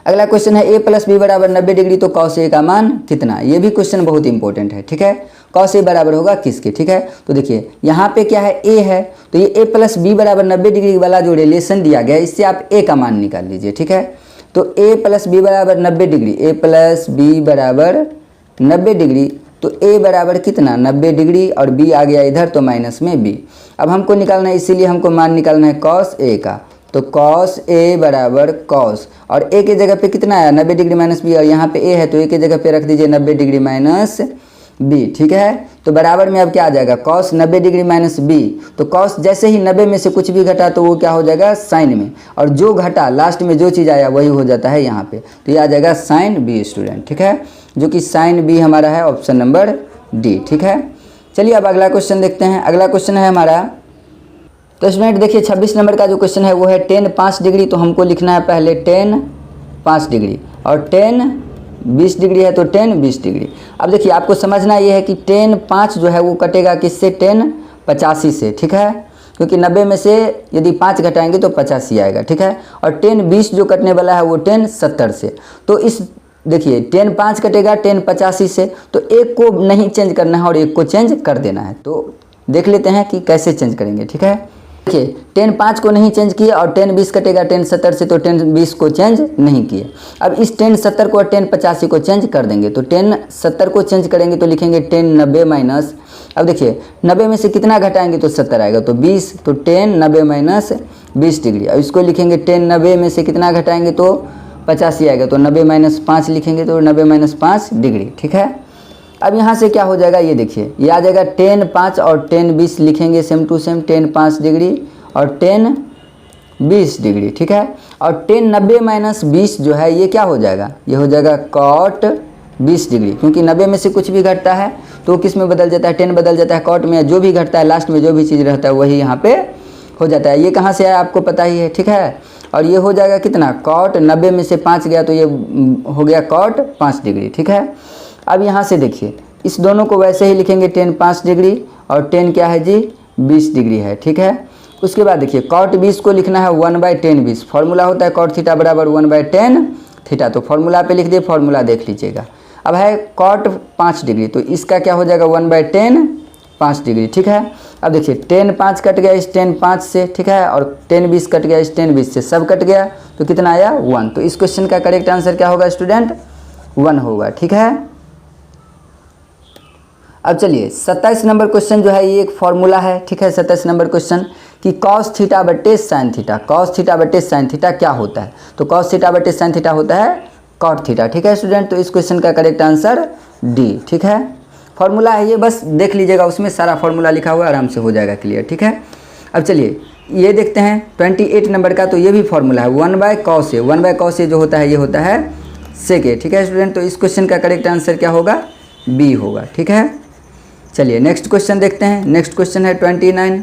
अगला क्वेश्चन है a + b बराबर 90 डिग्री, तो cos a का मान कितना। ये भी क्वेश्चन बहुत इंपॉर्टेंट है, ठीक है। cos a बराबर होगा किसके, ठीक है। तो देखिए यहाँ पे क्या है, a है, तो ये a + b बराबर 90 डिग्री वाला जो रिलेशन दिया गया है इससे आप a का मान निकाल लीजिए, ठीक है। तो a + b बराबर 90 डिग्री, a + b बराबर 90 डिग्री, तो a बराबर कितना 90 डिग्री, और b आ गया इधर तो माइनस में b। अब हमको निकालना है, इसीलिए हमको मान निकालना है cos a का, तो cos a बराबर cos, और a के जगह पे कितना आया 90 डिग्री - b, और यहाँ पे a है तो a के जगह पे रख दीजिए 90 डिग्री - b, ठीक है। तो बराबर में अब क्या आ जाएगा cos 90 डिग्री - b, तो cos जैसे ही 90 में से कुछ भी घटा तो वो क्या हो जाएगा sin में, और जो घटा लास्ट में जो चीज़ आया वही हो जाता है यहाँ पे, तो ये आ जाएगा sin b स्टूडेंट, ठीक है, जो कि sin b हमारा है ऑप्शन नंबर डी, ठीक है। चलिए अब अगला क्वेश्चन देखते हैं। अगला क्वेश्चन है हमारा, तो स्टूडेंट देखिए 26 नंबर का जो क्वेश्चन है वो है 10 5 डिग्री, तो हमको लिखना है पहले 10 5 डिग्री, और 10 20 डिग्री है तो 10 20 डिग्री। अब देखिए आपको समझना ये है कि 10 5 जो है वो कटेगा किससे, 10 85 से, ठीक है, क्योंकि 90 में से यदि 5 घटाएंगे तो 85 आएगा, ठीक है। और 10 20 जो कटने वाला है वो 10 70 से। तो इस देखिए टेन 5 कटेगा टेन 85 से, तो एक को नहीं चेंज करना है और एक को चेंज कर देना है। तो देख लेते हैं कि कैसे चेंज करेंगे, ठीक है। देखिए टेन 5 को नहीं चेंज किए और टेन 20 कटेगा टेन 70 से, तो टेन 20 को चेंज नहीं किए। अब इस टेन 70 को और टेन 85 को चेंज कर देंगे। तो टेन 70 को चेंज करेंगे तो लिखेंगे टेन 90 माइनस, अब देखिए 90 में से कितना घटाएंगे तो 70 आएगा, तो 20, तो टेन 90 माइनस 20 डिग्री। अब इसको लिखेंगे टेन 90 में से कितना घटाएंगे तो 85 आएगा, तो 90 माइनस 5 लिखेंगे, तो 90 माइनस 5 डिग्री, ठीक है। अब यहाँ से क्या हो जाएगा, ये देखिए ये आ जाएगा टेन 5 और टेन 20 लिखेंगे same to same, tan 5 degree और टेन 20 डिग्री, ठीक है। और टेन 90 माइनस 20 जो है ये क्या हो जाएगा, ये हो जाएगा कॉट 20 डिग्री, क्योंकि 90 में से कुछ भी घटता है तो किस में बदल जाता है, टेन बदल जाता है कॉट में। जो भी घटता है लास्ट में जो भी चीज़ रहता है वही यहाँ पे हो जाता है। ये कहाँ से आया आपको पता ही है, ठीक है। और ये हो जाएगा कितना, कॉट 90 में से 5 गया तो ये हो गया कॉट 5 डिग्री, ठीक है। अब यहाँ से देखिए इस दोनों को वैसे ही लिखेंगे, टेन 5 डिग्री और टेन क्या है जी 20 डिग्री है, ठीक है। उसके बाद देखिए कॉट 20 को लिखना है 1/10 20, फॉर्मूला होता है कॉट थीटा बराबर 1/10 थीटा, तो फॉर्मूला पे लिख दिए, फॉर्मूला देख लीजिएगा। अब है कॉट 5 डिग्री, तो इसका क्या हो जाएगा 1/10 5 डिग्री, ठीक है। अब देखिए टेन 5 कट गया इस टेन 5 से, ठीक है, और टेन 20 कट गया इस टेन 20 से, सब कट गया तो कितना आया 1। तो इस क्वेश्चन का करेक्ट आंसर क्या होगा स्टूडेंट, 1 होगा, ठीक है। अब चलिए 27 नंबर क्वेश्चन जो है ये एक फॉर्मूला है, ठीक है। 27 नंबर क्वेश्चन कि कॉस थीटा बट्टे साइन थीटा, कॉस थीटा बट्टे साइन थीटा क्या होता है, तो कॉस थीटा बट्टे साइन थीटा होता है कॉट थीटा, ठीक है स्टूडेंट। तो इस क्वेश्चन का करेक्ट आंसर डी, ठीक है। फॉर्मूला है ये, बस देख लीजिएगा, उसमें सारा फॉर्मूला लिखा हुआ है, आराम से हो जाएगा क्लियर, ठीक है। अब चलिए ये देखते हैं 28 नंबर का, तो ये भी फॉर्मूला है 1/cos ए, 1/cos ए जो होता है ये होता है सेक ए, ठीक है स्टूडेंट। तो इस क्वेश्चन का करेक्ट आंसर क्या होगा, बी होगा, ठीक है। चलिए नेक्स्ट क्वेश्चन देखते हैं। नेक्स्ट क्वेश्चन है 29,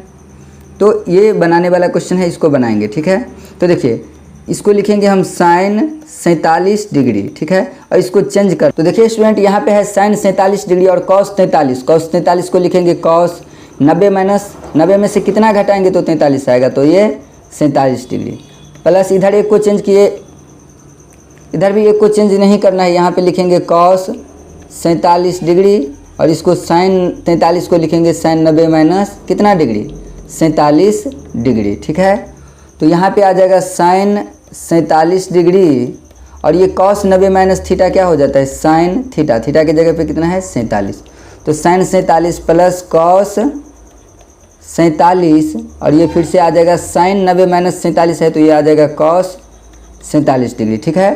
तो ये बनाने वाला क्वेश्चन है, इसको बनाएंगे, ठीक है। तो देखिए इसको लिखेंगे हम साइन 47 डिग्री, ठीक है, और इसको चेंज कर, तो देखिए स्टूडेंट यहाँ पे है साइन 47 डिग्री और कॉस 43, कॉस 43 को लिखेंगे कॉस 90 माइनस 90 में से कितना घटाएंगे तो 43 आएगा, तो ये 47 डिग्री, प्लस इधर एक को चेंज किए, इधर भी एक को चेंज नहीं करना है, यहाँ पे लिखेंगे कॉस 47 डिग्री और इसको साइन 43 को लिखेंगे साइन 90 माइनस कितना डिग्री 47 डिग्री, ठीक है। तो यहाँ पे आ जाएगा साइन 47 डिग्री और ये कॉस 90 माइनस थीटा क्या हो जाता है साइन थीटा, थीटा की जगह पे कितना है 47, तो साइन 47 प्लस कॉस 47 और ये फिर से आ जाएगा साइन 90 माइनस 47 है तो ये आ जाएगा कॉस 47 डिग्री, ठीक है।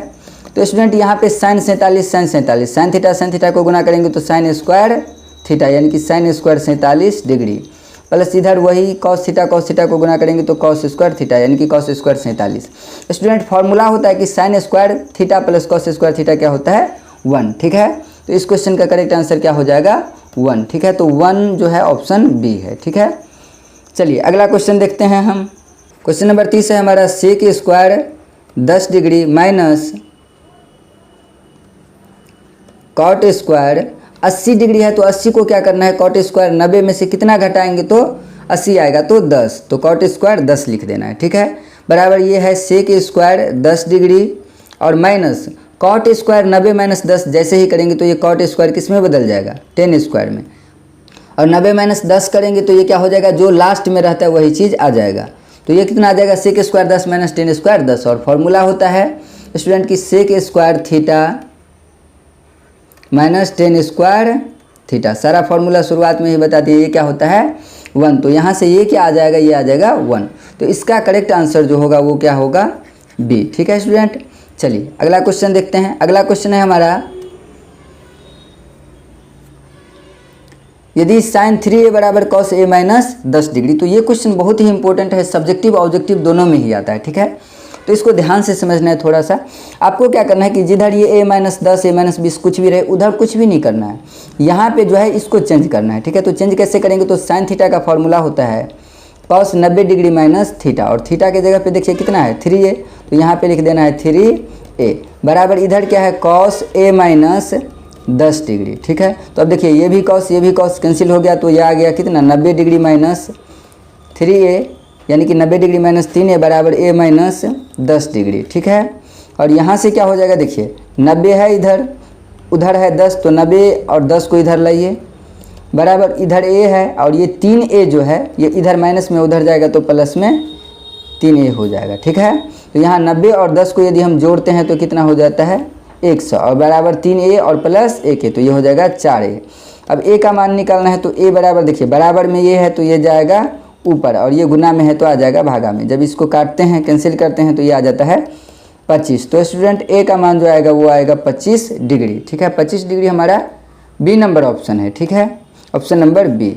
तो स्टूडेंट यहाँ पे साइन 47 साइन थीटा को गुना करेंगे तो साइन स्क्वायर थीटा यानी कि साइन स्क्वायर 47 डिग्री प्लस इधर वही कॉस थीटा को गुना करेंगे तो कॉस स्क्वायर थीटा यानी कि कॉस स्क्वायर 47। स्टूडेंट फॉर्मूला होता है कि sine square theta plus cos square theta क्या होता है 1, ठीक है। तो इस क्वेश्चन का करेक्ट आंसर क्या हो जाएगा 1, ठीक है। तो 1 जो है ऑप्शन बी है, ठीक है। चलिए अगला क्वेश्चन देखते हैं हम। क्वेश्चन नंबर 30 है हमारा sec square 10 degree minus cot square 80 degree है तो 80 को क्या करना है कॉट स्क्वायर 90 में से कितना घटाएंगे तो 80 आएगा तो 10, तो कॉट स्क्वायर 10 लिख देना है, ठीक है। बराबर ये है सेक स्क्वायर 10 डिग्री और माइनस कॉट स्क्वायर 90 माइनस 10 जैसे ही करेंगे तो ये कॉट स्क्वायर किस में बदल जाएगा 10 स्क्वायर में, और 90 माइनस 10 करेंगे तो ये क्या हो जाएगा जो लास्ट में रहता है वही चीज़ आ जाएगा। तो ये कितना आ जाएगा सेक स्क्वायर 10 माइनस 10 स्क्वायर 10 और फॉर्मूला होता है स्टूडेंट की sec square theta minus 10 square theta, सारा फॉर्मूला शुरुआत में ही बता दिए ये क्या होता है 1, तो यहाँ से ये क्या आ जाएगा ये आ जाएगा 1, तो इसका करेक्ट आंसर जो होगा वो क्या होगा बी, ठीक है स्टूडेंट। चलिए अगला क्वेश्चन देखते हैं। अगला क्वेश्चन है हमारा यदि साइन 3a बराबर कॉस a माइनस 10 डिग्री, तो ये क्वेश्चन बहुत ही इंपॉर्टेंट है, सब्जेक्टिव ऑब्जेक्टिव दोनों में ही आता है, ठीक है। तो इसको ध्यान से समझना है थोड़ा सा। आपको क्या करना है कि जिधर ये a माइनस 10 a माइनस 20 कुछ भी रहे उधर कुछ भी नहीं करना है, यहाँ पे जो है इसको चेंज करना है, ठीक है। तो चेंज कैसे करेंगे तो साइन थीटा का फॉर्मूला होता है कॉस 90 डिग्री माइनस थीटा और थीटा की जगह पे देखिए कितना है 3a, तो यहाँ पे लिख देना है 3a बराबर इधर क्या है कॉस a माइनस 10 डिग्री, ठीक है। तो अब देखिए ये भी कॉस कैंसिल हो गया तो ये आ गया कितना 90 डिग्री माइनस 3a यानी कि 90 डिग्री माइनस 3a बराबर a माइनस 10 डिग्री, ठीक है। और यहाँ से क्या हो जाएगा देखिए 90 है इधर, उधर है 10, तो 90 और 10 को इधर लाइए बराबर, इधर a है और ये 3a जो है ये इधर माइनस में उधर जाएगा तो प्लस में 3a हो जाएगा। ठीक है, तो यहाँ 90 और 10 को यदि हम जोड़ते हैं तो कितना हो जाता है 100 और बराबर 3a और प्लस 1a, तो ये हो जाएगा 4a। अब a का मान निकालना है तो a बराबर देखिए बराबर में ये है तो ये जाएगा ऊपर और ये गुना में है तो आ जाएगा भागा में। जब इसको काटते हैं कैंसिल करते हैं तो ये आ जाता है 25। तो स्टूडेंट a का मान जो आएगा वो आएगा 25 डिग्री। ठीक है, 25 डिग्री हमारा बी नंबर ऑप्शन है। ठीक है, ऑप्शन नंबर बी।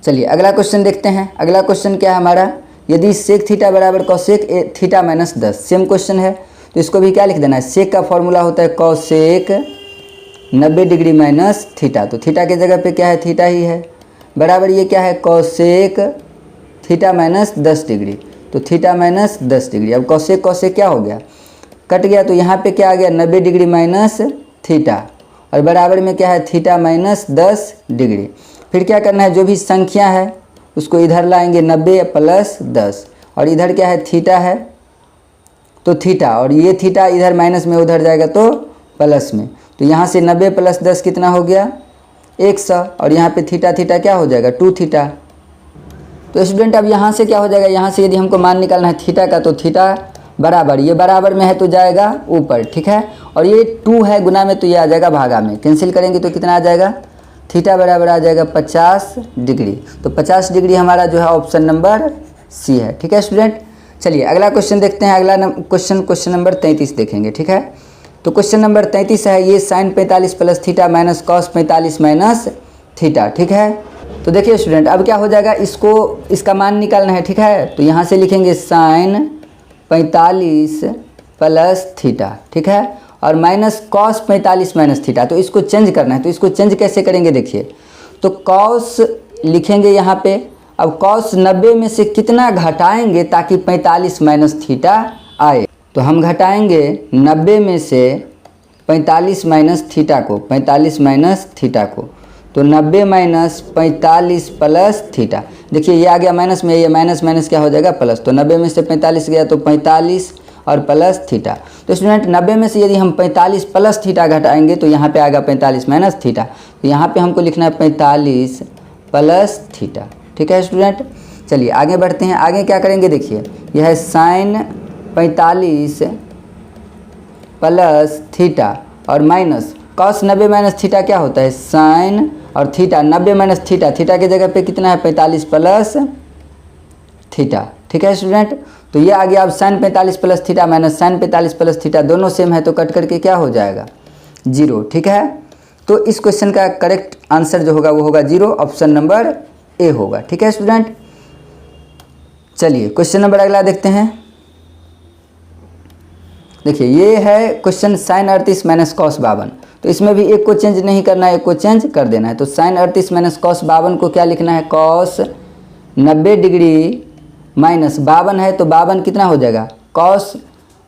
चलिए अगला क्वेश्चन देखते हैं। अगला क्वेश्चन क्या है हमारा, यदि सेक थीटा बराबर cosec theta minus 10, same question है तो इसको भी क्या लिख देना है, सेक का फॉर्मूला होता है कॉसेक 90 डिग्री माइनस थीटा, तो थीटा की जगह पे क्या है थीटा ही है, बराबर ये क्या है कॉसेक थीटा माइनस 10 डिग्री, तो थीटा माइनस 10 डिग्री। अब कॉसेक कॉसेक क्या हो गया, कट गया, तो यहाँ पे क्या आ गया 90 डिग्री माइनस थीटा और बराबर में क्या है थीटा माइनस 10 डिग्री। फिर क्या करना है, जो भी संख्या है उसको इधर लाएंगे 90 प्लस 10 और इधर क्या है थीटा है तो थीटा, और ये थीटा इधर माइनस में उधर जाएगा तो प्लस में, तो यहाँ से 90 प्लस 10 कितना हो गया 100 और यहाँ पे थीटा थीटा क्या हो जाएगा 2 थीटा। तो स्टूडेंट अब यहाँ से क्या हो जाएगा, यहाँ से यदि हमको मान निकालना है थीटा का तो थीटा बराबर, ये बराबर में है तो जाएगा ऊपर। ठीक है, और ये 2 है गुना में तो ये आ जाएगा भागा में, कैंसिल करेंगे तो कितना आ जाएगा थीटा बराबर आ जाएगा 50 डिग्री। तो 50 डिग्री हमारा जो है ऑप्शन नंबर सी है। ठीक है स्टूडेंट, चलिए अगला क्वेश्चन देखते हैं। अगला क्वेश्चन नंबर 33 देखेंगे। ठीक है, तो क्वेश्चन नंबर 33 है ये sine 45 plus theta minus cos 45 minus theta. ठीक है, तो देखिए स्टूडेंट अब क्या हो जाएगा, इसका मान निकालना है। ठीक है, तो यहाँ से लिखेंगे साइन 45 प्लस थीटा, ठीक है, और माइनस कॉस 45 माइनस थीटा, तो इसको चेंज करना है। तो इसको चेंज कैसे करेंगे देखिए, तो कॉस लिखेंगे यहाँ पे, अब कॉस 90 में से कितना घटाएंगे ताकि 45 माइनस थीटा आए, तो हम घटाएंगे 90 में से 45 माइनस थीटा को, 45 माइनस थीटा को, तो 90 माइनस 45 प्लस थीटा, देखिए ये आ गया माइनस में, ये माइनस माइनस क्या हो जाएगा प्लस, तो 90 में से 45 गया तो 45 और प्लस थीटा। तो स्टूडेंट 90 में से यदि हम 45 प्लस थीटा घटाएंगे तो यहाँ पे आएगा 45 माइनस थीटा, तो यहाँ पे हमको लिखना है 45 प्लस थीटा। ठीक है स्टूडेंट, चलिए आगे बढ़ते हैं। आगे क्या करेंगे देखिए, यह है साइन 45 प्लस थीटा और माइनस कॉस 90 माइनस थीटा क्या होता है साइन, और थीटा 90 माइनस थीटा, थीटा की जगह पे कितना है 45 प्लस थीटा। ठीक है स्टूडेंट, तो ये आ गया अब sine 45 plus theta minus sine 45 plus theta, दोनों सेम है तो कट करके क्या हो जाएगा 0। ठीक है, तो इस क्वेश्चन का करेक्ट आंसर जो होगा वो होगा 0, ऑप्शन नंबर ए होगा। ठीक है स्टूडेंट, चलिए क्वेश्चन नंबर अगला देखते हैं। देखिए ये है क्वेश्चन साइन 38 माइनस कॉस 52, तो इसमें भी एक को चेंज नहीं करना है, एक को चेंज कर देना है। तो साइन 38 माइनस कॉस 52 को क्या लिखना है, कॉस 90 डिग्री माइनस 52 है तो 52 कितना हो जाएगा, कॉस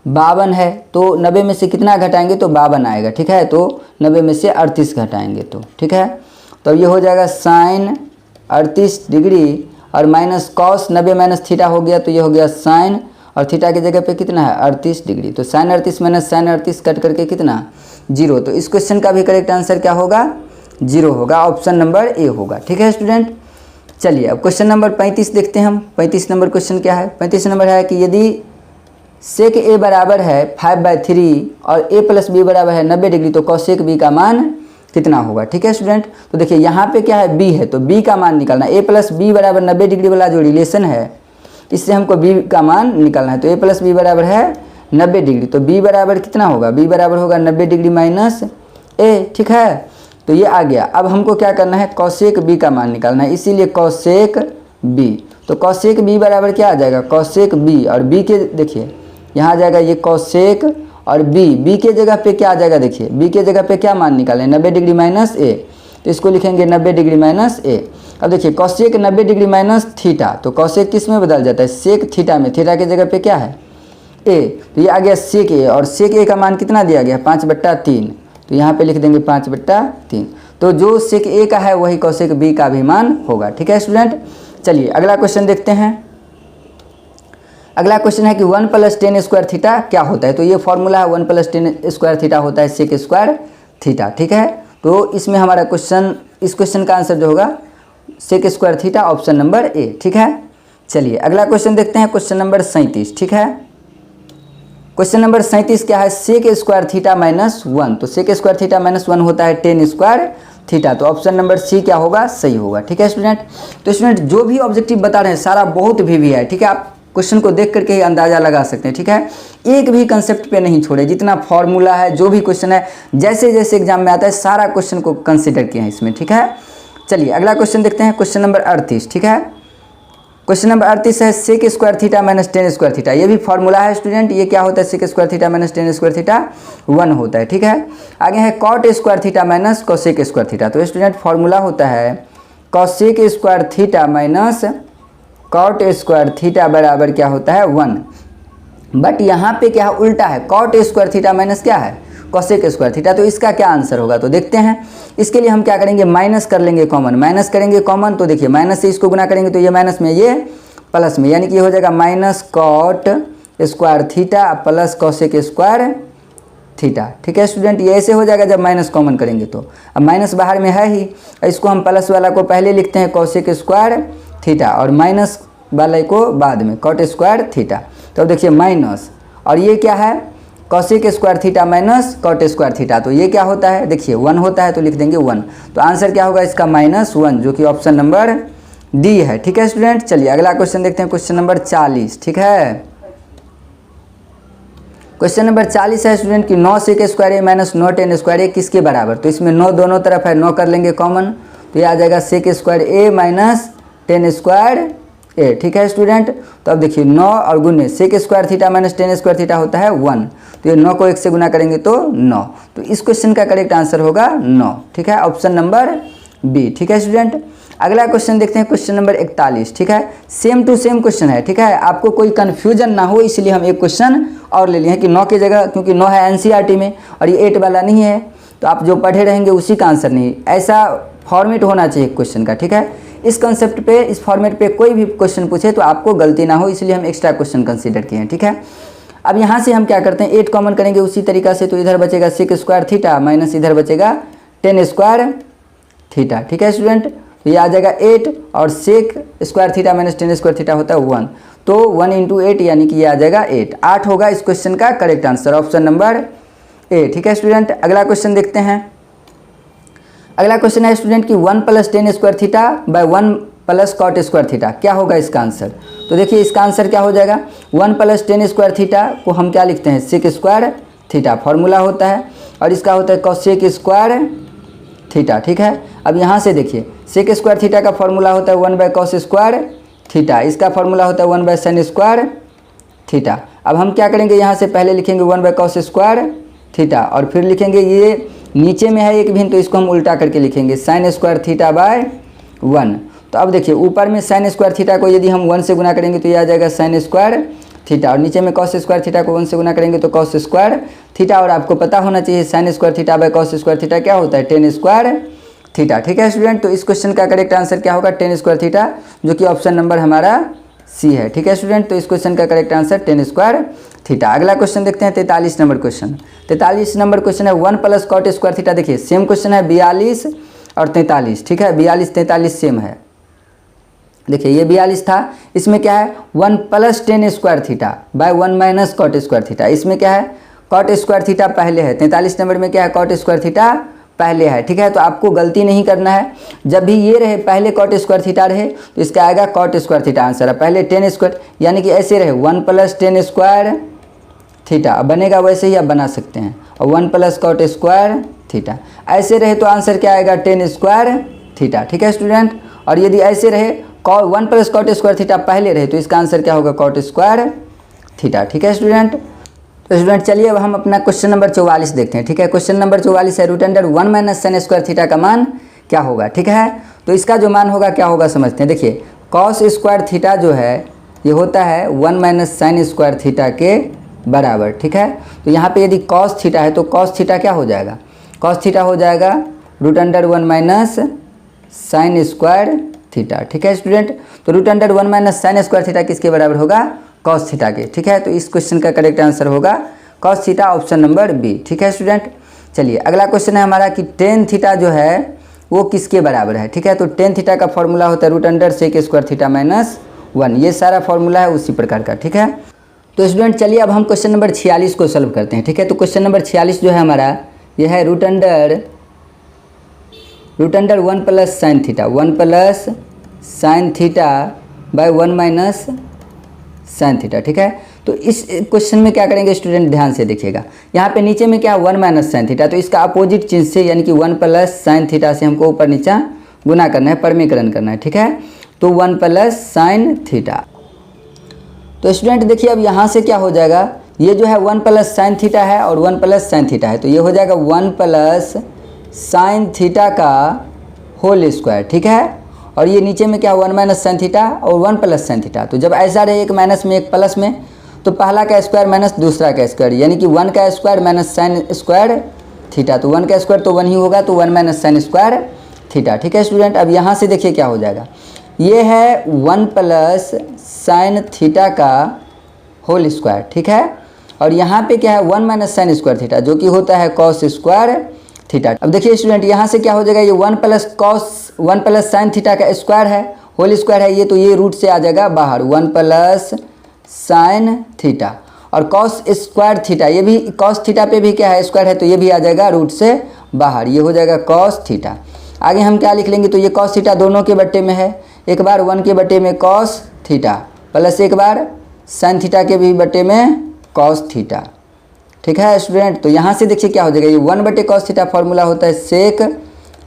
52 है तो 90 में से कितना घटाएंगे तो 52 आएगा। ठीक है, तो 90 में से 38 घटाएंगे तो ठीक है, तो ये हो जाएगा साइन 38 डिग्री और माइनस कॉस 90 माइनस थीटा हो गया, तो ये हो गया साइन, और थीटा की जगह पे कितना है 38 डिग्री, तो साइन 38 माइनस साइन 38 कट करके कितना 0। तो इस क्वेश्चन का भी करेक्ट आंसर क्या होगा 0 होगा, ऑप्शन नंबर ए होगा। ठीक है स्टूडेंट, चलिए अब क्वेश्चन नंबर 35 देखते हैं हम। 35 नंबर क्वेश्चन क्या है, 35 नंबर है कि यदि सेक ए बराबर है 5/3 और ए प्लस बी बराबर है 90 डिग्री, तो कॉसेक बी का मान कितना होगा। ठीक है स्टूडेंट, तो देखिए यहाँ पे क्या है बी है तो बी का मान निकालना, ए प्लस बी बराबर 90 डिग्री वाला जो रिलेशन है इससे हमको बी का मान निकालना है। तो ए प्लस बी बराबर है 90 डिग्री, तो बी बराबर कितना होगा, बी बराबर होगा 90 डिग्री माइनस ए। ठीक है, तो ये आ गया। अब हमको क्या करना है, कॉसेक बी का मान निकालना है, इसीलिए कॉसेक बी, तो कॉसेक बी बराबर क्या आ जाएगा, कॉसेक बी, और बी के देखिए यहाँ आ जाएगा ये कॉसेक, और बी के जगह पे क्या आ जाएगा, देखिए बी के जगह पे क्या मान निकालें 90 डिग्री माइनस ए, तो इसको लिखेंगे 90 डिग्री माइनस ए। अब देखिए कॉसेक 90 डिग्री माइनस थीटा, तो कॉसेक किस में बदल जाता है, सेक थीटा में, थीटा की जगह पे क्या है ए, तो ये आ गया सेक ए, और सेक ए का मान कितना दिया गया 5/3, तो यहाँ पे लिख देंगे 5/3, तो जो सेक ए का है वही कॉसेक बी का भी मान होगा। ठीक है स्टूडेंट, चलिए अगला क्वेश्चन देखते हैं। अगला क्वेश्चन है कि 1 + tan स्क्वायर थीटा क्या होता है। तो ये फॉर्मूला है 1 + tan स्क्वायर थीटा होता है सेक स्क्वायर थीटा, ठीक है। तो इसमें हमारा क्वेश्चन, इस क्वेश्चन का आंसर जो होगा sec square theta, option number A, ठीक है। चलिए अगला क्वेश्चन देखते हैं, क्वेश्चन नंबर 37, ठीक है। क्वेश्चन नंबर 37 क्या है, सेक स्क्वायर थीटा -1। तो सेक स्क्वायर थीटा -1 होता है tan स्क्वायर थीटा। तो ऑप्शन नंबर सी क्या होगा, सही होगा, ठीक है स्टूडेंट। तो स्टूडेंट जो भी ऑब्जेक्टिव बता रहे हैं सारा बहुत भी है, ठीक है। आप क्वेश्चन को देख करके ही अंदाजा लगा सकते हैं, ठीक है। एक भी कंसेप्ट पे नहीं छोड़े, जितना फॉर्मूला है, जो भी क्वेश्चन है, जैसे जैसे एग्जाम में आता है सारा क्वेश्चन को कंसिडर किए हैं इसमें, ठीक है। चलिए अगला क्वेश्चन देखते हैं, क्वेश्चन नंबर 38, ठीक है। क्वेश्चन नंबर 38 है sec square theta -tan square theta. ये भी फॉर्मूला है स्टूडेंट। ये क्या होता है, sec square theta -tan square theta 1 होता है, ठीक है। आगे है cot square theta -cosec square theta. तो स्टूडेंट फॉर्मूला होता है cosec square theta cot square theta बराबर क्या होता है 1। बट यहाँ पे क्या है, उल्टा है, कॉट स्क्वायर थीटा माइनस क्या है, कोसेक स्क्वायर थीटा। तो इसका क्या आंसर होगा, तो देखते हैं। इसके लिए हम क्या करेंगे, माइनस कर लेंगे कॉमन, माइनस करेंगे कॉमन। तो देखिए माइनस से इसको गुना करेंगे तो ये माइनस में ये प्लस में, यानी कि ये हो जाएगा minus cot square theta plus cosec square theta, ठीक है स्टूडेंट। ये ऐसे हो जाएगा जब माइनस कॉमन करेंगे तो। अब माइनस बाहर में है ही, इसको हम प्लस वाला को पहले लिखते हैं कोसेक स्क्वायर थीटा और माइनस वाले को बाद में कॉट स्क्वायर थीटा। तो देखिए माइनस, और ये क्या है, cosec square theta minus cot square theta. तो ये क्या होता है, देखिए 1 होता है, तो लिख देंगे 1। तो आंसर क्या होगा इसका -1, जो कि ऑप्शन नंबर डी है, ठीक है स्टूडेंट। चलिए अगला क्वेश्चन देखते हैं, क्वेश्चन नंबर 40, ठीक है। क्वेश्चन नंबर 40 है स्टूडेंट कि 9 सेक square A minus 9 tan square ए किसके बराबर। तो इसमें 9 दोनों तरफ है, 9 कर लेंगे कॉमन, तो ये आ जाएगा sec square A minus tan square A, ठीक है स्टूडेंट। तो अब देखिए 9 और गुने sec square theta minus tan square theta होता है 1। तो ये 9 को 1 से गुना करेंगे तो 9। तो इस क्वेश्चन का करेक्ट आंसर होगा 9, ठीक है, ऑप्शन नंबर बी, ठीक है स्टूडेंट। अगला क्वेश्चन देखते हैं, क्वेश्चन नंबर 41, ठीक है। सेम टू सेम क्वेश्चन है, ठीक है। आपको कोई कन्फ्यूजन ना हो इसलिए हम एक क्वेश्चन और ले लिए हैं कि 9 की जगह, क्योंकि 9 है एनसीईआरटी में और ये 8 वाला नहीं है, तो आप जो पढ़े रहेंगे उसी का आंसर नहीं, ऐसा फॉर्मेट होना चाहिए क्वेश्चन का, ठीक है। इस कंसेप्ट पे, इस फॉर्मेट पे कोई भी क्वेश्चन पूछे तो आपको गलती ना हो, इसलिए हम एक्स्ट्रा क्वेश्चन कंसीडर किए हैं, ठीक है। अब यहाँ से हम क्या करते हैं, 8 कॉमन करेंगे उसी तरीका से। तो इधर बचेगा सेक स्क्वायर थीटा माइनस इधर बचेगा tan स्क्वायर थीटा, ठीक है स्टूडेंट। तो ये आ जाएगा 8 और sec square theta minus tan square theta होता है 1। तो 1 × 8 यानी कि ये आ जाएगा 8 होगा इस क्वेश्चन का correct answer, option number A, ठीक है स्टूडेंट। अगला क्वेश्चन देखते हैं। अगला क्वेश्चन है स्टूडेंट कि 1 + tan square theta by 1 + cot square theta क्या होगा इसका आंसर। तो देखिए इसका आंसर क्या हो जाएगा, 1 + tan स्क्वायर थीटा को हम क्या लिखते हैं, सेक स्क्वायर थीटा फॉर्मूला होता है, और इसका होता है कोसेक स्क्वायर थीटा, ठीक है। अब यहाँ से देखिए सेक स्क्वायर थीटा का फॉर्मूला होता है 1/cos स्क्वायर थीटा, इसका फॉर्मूला होता है 1/sin स्क्वायर थीटा। अब हम क्या करेंगे, यहाँ से पहले लिखेंगे 1/cos स्क्वायर थीटा और फिर लिखेंगे, ये नीचे में है एक भिन्न तो इसको हम उल्टा करके लिखेंगे sin स्क्वायर थीटा बाय 1। तो अब देखिए ऊपर में sin स्क्वायर थीटा को यदि हम 1 से गुना करेंगे तो ये आ जाएगा sin स्क्वायर थीटा, और नीचे में cos स्क्वायर थीटा को 1 से गुना करेंगे तो cos स्क्वायर थीटा। और आपको पता होना चाहिए sin square theta bye cos square theta क्या होता है, tan स्क्वायर थीटा, ठीक है स्टूडेंट। तो इस क्वेश्चन का करेक्ट आंसर क्या होगा, tan स्क्वायर थीटा, जो कि ऑप्शन नंबर हमारा सी है, ठीक है स्टूडेंट। तो इस क्वेश्चन का correct answer tan square theta. अगला क्वेश्चन देखते हैं 43 नंबर क्वेश्चन। 43 नंबर क्वेश्चन है 1 + cot स्क्वायर थीटा। देखिए सेम क्वेश्चन है 42 और 43, ठीक है, 42 43 सेम है। देखिए ये 42 था, इसमें क्या है 1 + tan square theta by 1 - cot square theta. इसमें क्या है, cot स्क्वायर थीटा पहले है, 43 नंबर में क्या है, cot स्क्वायर थीटा पहले है, ठीक है। तो आपको गलती नहीं करना है, जब भी ये रहे पहले cot स्क्वायर थीटा रहे तो इसका आएगा cot स्क्वायर थीटा आंसर है। पहले tan स्क्वायर यानी कि ऐसे रहे 1 + tan स्क्वायर थीटा बनेगा, वैसे ही आप बना सकते हैं, और 1 + cot स्क्वायर थीटा। ऐसे रहे तो आंसर क्या आएगा, tan स्क्वायर थीटा, ठीक है स्टूडेंट। और यदि ऐसे रहे 1 + cot स्क्वायर थीटा पहले रहे तो इसका आंसर क्या होगा, cot स्क्वायर थीटा, ठीक है स्टूडेंट। तो स्टूडेंट चलिए अब हम अपना क्वेश्चन नंबर 44 देखते हैं, ठीक है। क्वेश्चन नंबर 44 है √1 - sin स्क्वायर थीटा का मान क्या होगा, ठीक है। तो इसका जो मान होगा क्या होगा समझते हैं। देखिए cos स्क्वायर थीटा जो है ये होता है 1 - sin स्क्वायर थीटा के बराबर, ठीक है। तो यहाँ पे यदि cos थीटा है तो cos थीटा क्या हो जाएगा, cos थीटा हो जाएगा √1 - sin स्क्वायर थीटा, ठीक है स्टूडेंट। तो √1 - sin स्क्वायर थीटा किसके बराबर होगा, कॉस थीटा के, ठीक है। तो इस क्वेश्चन का करेक्ट आंसर होगा cos theta, option number B, ठीक है स्टूडेंट। चलिए अगला क्वेश्चन है हमारा कि टेन थीटा जो है वो किसके बराबर है, ठीक है। तो टेन थीटा का फॉर्मूला होता है root under sec square theta minus 1, ये सारा फॉर्मूला है उसी प्रकार का, ठीक है। तो स्टूडेंट चलिए अब हम क्वेश्चन नंबर 46 को सॉल्व करते हैं, ठीक है। तो क्वेश्चन नंबर 46 जो है हमारा ये है root under 1 plus sine theta, 1 plus sine theta by 1 minus sine theta, ठीक है। तो इस क्वेश्चन में क्या करेंगे स्टूडेंट, ध्यान से देखिएगा। यहाँ पे नीचे में क्या 1 माइनस साइन थीटा, तो इसका अपोजिट चिन्ह से यानी कि 1 प्लस साइन थीटा से हमको ऊपर नीचा गुना करना है, परमीकरण करना है, ठीक है। तो 1 प्लस साइन थीटा। तो स्टूडेंट देखिए अब यहाँ से क्या हो जाएगा, ये जो है 1 प्लस साइन थीटा है और 1 प्लस साइन थीटा है, तो ये हो जाएगा 1 प्लस साइन थीटा का होल स्क्वायर, ठीक है। और ये नीचे में क्या 1 माइनस साइन थीटा और 1 प्लस साइन थीटा। तो जब ऐसा रहे एक माइनस में एक प्लस में, तो पहला का स्क्वायर माइनस दूसरा का स्क्वायर, यानी कि 1 का square minus sine square theta, तो 1 का स्क्वायर तो 1 ही होगा, तो 1 माइनस साइन स्क्वायर थीटा, ठीक है स्टूडेंट। अब यहाँ से देखिए क्या हो जाएगा, ये है 1 प्लस साइन थीटा का होल स्क्वायर, ठीक है। और यहाँ पे क्या है 1 माइनस साइन स्क्वायर थीटा जो कि होता है कॉस स्क्वायर थीटा। अब देखिए स्टूडेंट यहाँ से क्या हो जाएगा, ये 1 प्लस साइन थीटा का स्क्वायर है, होल स्क्वायर है ये, तो ये रूट से आ जाएगा बाहर 1 प्लस साइन थीटा, और कॉस स्क्वायर थीटा, ये भी कॉस थीटा पे भी क्या है स्क्वायर है, तो ये भी आ जाएगा रूट से बाहर, ये हो जाएगा कॉस थीटा। आगे हम क्या लिख लेंगे, तो ये कॉस थीटा दोनों के बट्टे में है, एक बार 1 के बट्टे में कॉस थीटा प्लस एक बार साइन थीटा के भी बट्टे में कॉस थीटा, ठीक है स्टूडेंट। तो यहाँ से देखिए क्या हो जाएगा, ये 1 बटे कॉस थीटा फॉर्मूला होता है सेक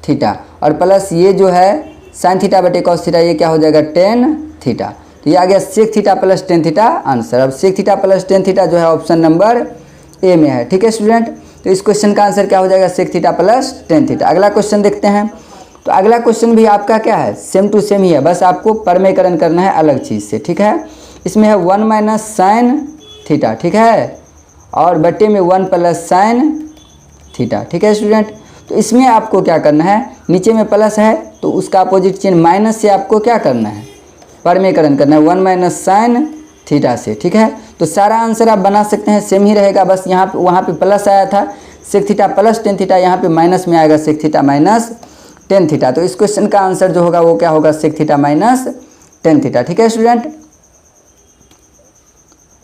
थीटा, और प्लस ये जो है साइन थीटा बटे कॉस थीटा, ये क्या हो जाएगा टेन थीटा। तो ये आ गया sec theta plus tan theta answer. अब sec theta plus tan theta जो है ऑप्शन नंबर ए में है, ठीक है स्टूडेंट। तो इस क्वेश्चन का आंसर क्या हो जाएगा, sec theta plus tan theta. अगला क्वेश्चन देखते हैं। तो अगला क्वेश्चन भी आपका क्या है, सेम टू सेम ही है, बस आपको परमेकरण करना है अलग चीज़ से, ठीक है। इसमें है 1 माइनस साइन थीटा, ठीक है, और बट्टे में 1 प्लस साइन थीटा, ठीक है स्टूडेंट। तो इसमें आपको क्या करना है, नीचे में प्लस है तो उसका अपोजिट चिन्ह माइनस से आपको क्या करना है, परमेकरण करना है 1 माइनस साइन थीटा से, ठीक है। तो सारा आंसर आप बना सकते हैं, सेम ही रहेगा, बस यहाँ पे वहाँ पे प्लस आया था sec theta plus tan theta, यहाँ पे माइनस में आएगा sec theta minus tan theta. तो इस क्वेश्चन का आंसर जो होगा वो क्या होगा, sec theta minus tan theta, ठीक है स्टूडेंट।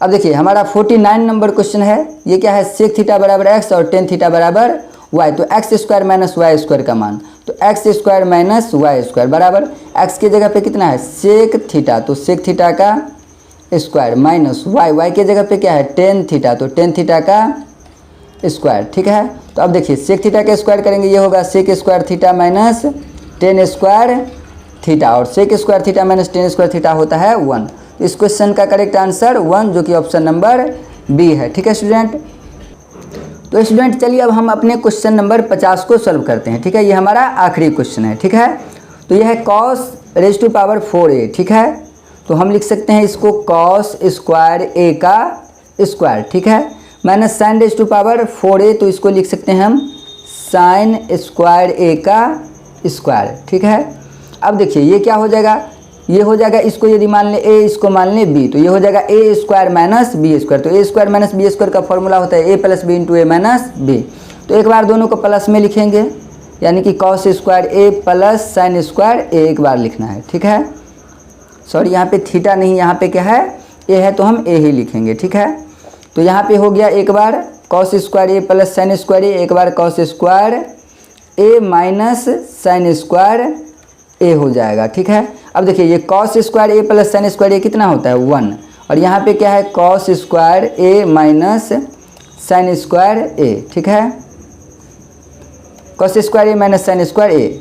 अब देखिए हमारा 49 नंबर क्वेश्चन है, ये क्या है, सेक थीटा बराबर एक्स और टेन थीटा बराबर वाई। तो x square minus Y square का मान, तो x square minus Y square बराबर एक्स की जगह पे कितना है सेक थीटा, तो सेक थीटा का स्क्वायर माइनस वाई की जगह पे क्या है टेन थीटा, तो टेन थीटा का स्क्वायर, ठीक है। तो अब देखिए सेक थीटा का स्क्वायर करेंगे, ये होगा sec square theta minus tan square theta, और sec square theta minus tan square theta होता है 1। इस क्वेश्चन का करेक्ट आंसर 1 जो कि ऑप्शन नंबर बी है, ठीक है स्टूडेंट। तो स्टूडेंट चलिए अब हम अपने क्वेश्चन नंबर 50 को सॉल्व करते हैं, ठीक है। ये हमारा आखिरी क्वेश्चन है, ठीक है। तो यह है cos raise to power 4a, ठीक है। तो हम लिख सकते हैं इसको कॉस स्क्वायर ए का स्क्वायर, ठीक है, minus sine raise to power 4a, तो इसको लिख सकते हैं हम साइन स्क्वायर ए का स्क्वायर, ठीक है। अब देखिए ये क्या हो जाएगा, ये हो जाएगा, इसको यदि मान लें ए, इसको मान लें बी, तो ये हो जाएगा ए स्क्वायर माइनस बी स्क्वायर। तो ए स्क्वायर माइनस बी स्क्वायर का फॉर्मूला होता है ए प्लस बी इंटू ए माइनस बी। तो एक बार दोनों को प्लस में लिखेंगे, यानी कि कॉस स्क्वायर ए प्लस साइन स्क्वायर ए एक बार लिखना है, ठीक है। सॉरी यहाँ पे थीटा नहीं, यहाँ पे क्या है ए है, तो हम ए ही लिखेंगे, ठीक है। तो यहाँ पे हो गया एक बार कॉस स्क्वायर ए प्लस साइन स्क्वायर ए, एक बार cos square A minus sine square ए हो जाएगा, ठीक है। अब देखिए ये कॉस स्क्वायर ए प्लस साइन स्क्वायर ए कितना होता है 1, और यहाँ पे क्या है cos square A minus sine square A, ठीक है, cos square A minus sine square ए।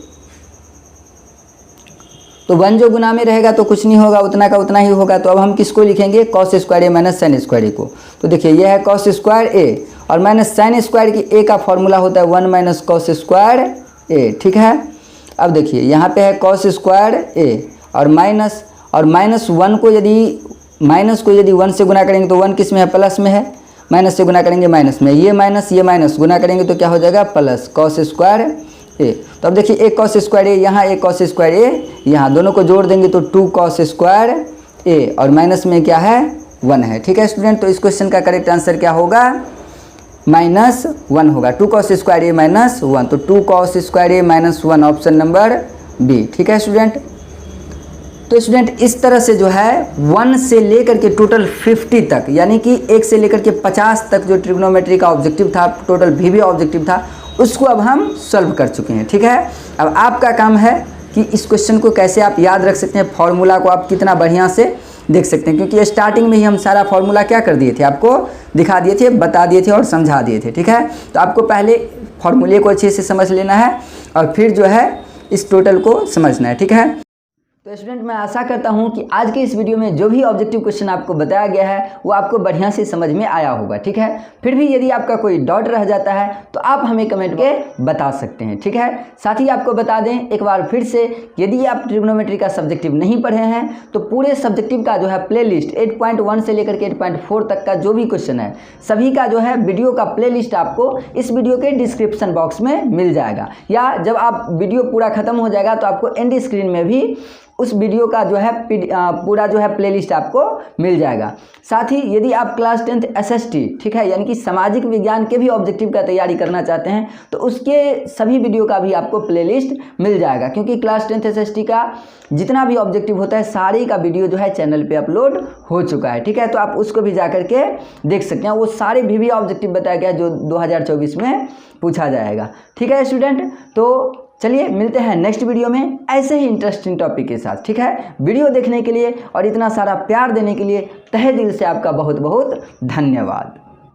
तो 1 जो गुना में रहेगा तो कुछ नहीं होगा, उतना का उतना ही होगा। तो अब हम किसको लिखेंगे, cos square A minus sine square ए को। तो देखिए ये है कॉस स्क्वायर ए और माइनस साइन स्क्वायर की ए का फॉर्मूला होता है 1 माइनस कॉस स्क्वायर ए, ठीक है। अब देखिए यहाँ पे है कॉस स्क्वायर ए और माइनस 1 को यदि माइनस को यदि 1 से गुना करेंगे तो 1 किस में है, प्लस में है, माइनस से गुना करेंगे माइनस में, ये माइनस गुना करेंगे तो क्या हो जाएगा प्लस कॉस स्क्वायर ए। तो अब देखिए एक कॉस स्क्वायर ए यहाँ, एक कॉस स्क्वायर ए यहाँ, दोनों को जोड़ देंगे तो 2 कॉस स्क्वायर ए और माइनस में क्या है 1 है। ठीक है स्टूडेंट, तो इस क्वेश्चन का करेक्ट आंसर क्या होगा? -1 होगा। 2 cos स्क्वायर ए -1, तो 2 cos स्क्वायर ए -1 ऑप्शन नंबर बी। ठीक है स्टूडेंट, तो स्टूडेंट इस तरह से जो है 1 से लेकर के टोटल 50 तक, यानी कि 1 से लेकर के 50 तक जो ट्रिग्नोमेट्री का ऑब्जेक्टिव था, टोटल वीवी ऑब्जेक्टिव था, उसको अब हम सॉल्व कर चुके हैं। ठीक है, अब आपका काम है कि इस क्वेश्चन को कैसे आप याद रख सकते हैं, फॉर्मूला को आप कितना बढ़िया से देख सकते हैं, क्योंकि स्टार्टिंग में ही हम सारा फॉर्मूला क्या कर दिए थे, आपको दिखा दिए थे, बता दिए थे और समझा दिए थे। ठीक है, तो आपको पहले फॉर्मूले को अच्छे से समझ लेना है और फिर जो है इस टोटल को समझना है। ठीक है, तो स्टूडेंट मैं आशा करता हूं कि आज के इस वीडियो में जो भी ऑब्जेक्टिव क्वेश्चन आपको बताया गया है वो आपको बढ़िया से समझ में आया होगा। ठीक है, फिर भी यदि आपका कोई डाउट रह जाता है तो आप हमें कमेंट के बता सकते हैं। ठीक है, साथ ही आपको बता दें एक बार फिर से, यदि आप ट्रिग्नोमेट्री का सब्जेक्टिव नहीं पढ़े हैं तो पूरे सब्जेक्टिव का जो है प्लेलिस्ट 8.1 से लेकर के 8.4 तक का जो भी क्वेश्चन है सभी का जो है वीडियो का प्लेलिस्ट आपको इस वीडियो के डिस्क्रिप्शन बॉक्स में मिल जाएगा, या जब आप वीडियो पूरा खत्म हो जाएगा तो आपको एंड स्क्रीन में भी उस वीडियो का जो है पूरा जो है प्लेलिस्ट आपको मिल जाएगा। साथ ही यदि आप क्लास 10th SST, ठीक है, यानी कि सामाजिक विज्ञान के भी ऑब्जेक्टिव का तैयारी करना चाहते हैं तो उसके सभी वीडियो का भी आपको प्लेलिस्ट मिल जाएगा, क्योंकि क्लास 10th SST का जितना भी ऑब्जेक्टिव होता है सारे का वीडियो जो है चैनल पे अपलोड हो चुका है। ठीक है, तो आप उसको भी जा करके देख सकते हैं, वो सारे भी ऑब्जेक्टिव बताया गया जो 2024 में पूछा जाएगा। ठीक है स्टूडेंट, तो चलिए मिलते हैं नेक्स्ट वीडियो में ऐसे ही इंटरेस्टिंग टॉपिक के साथ। ठीक है, वीडियो देखने के लिए और इतना सारा प्यार देने के लिए तहे दिल से आपका बहुत बहुत धन्यवाद।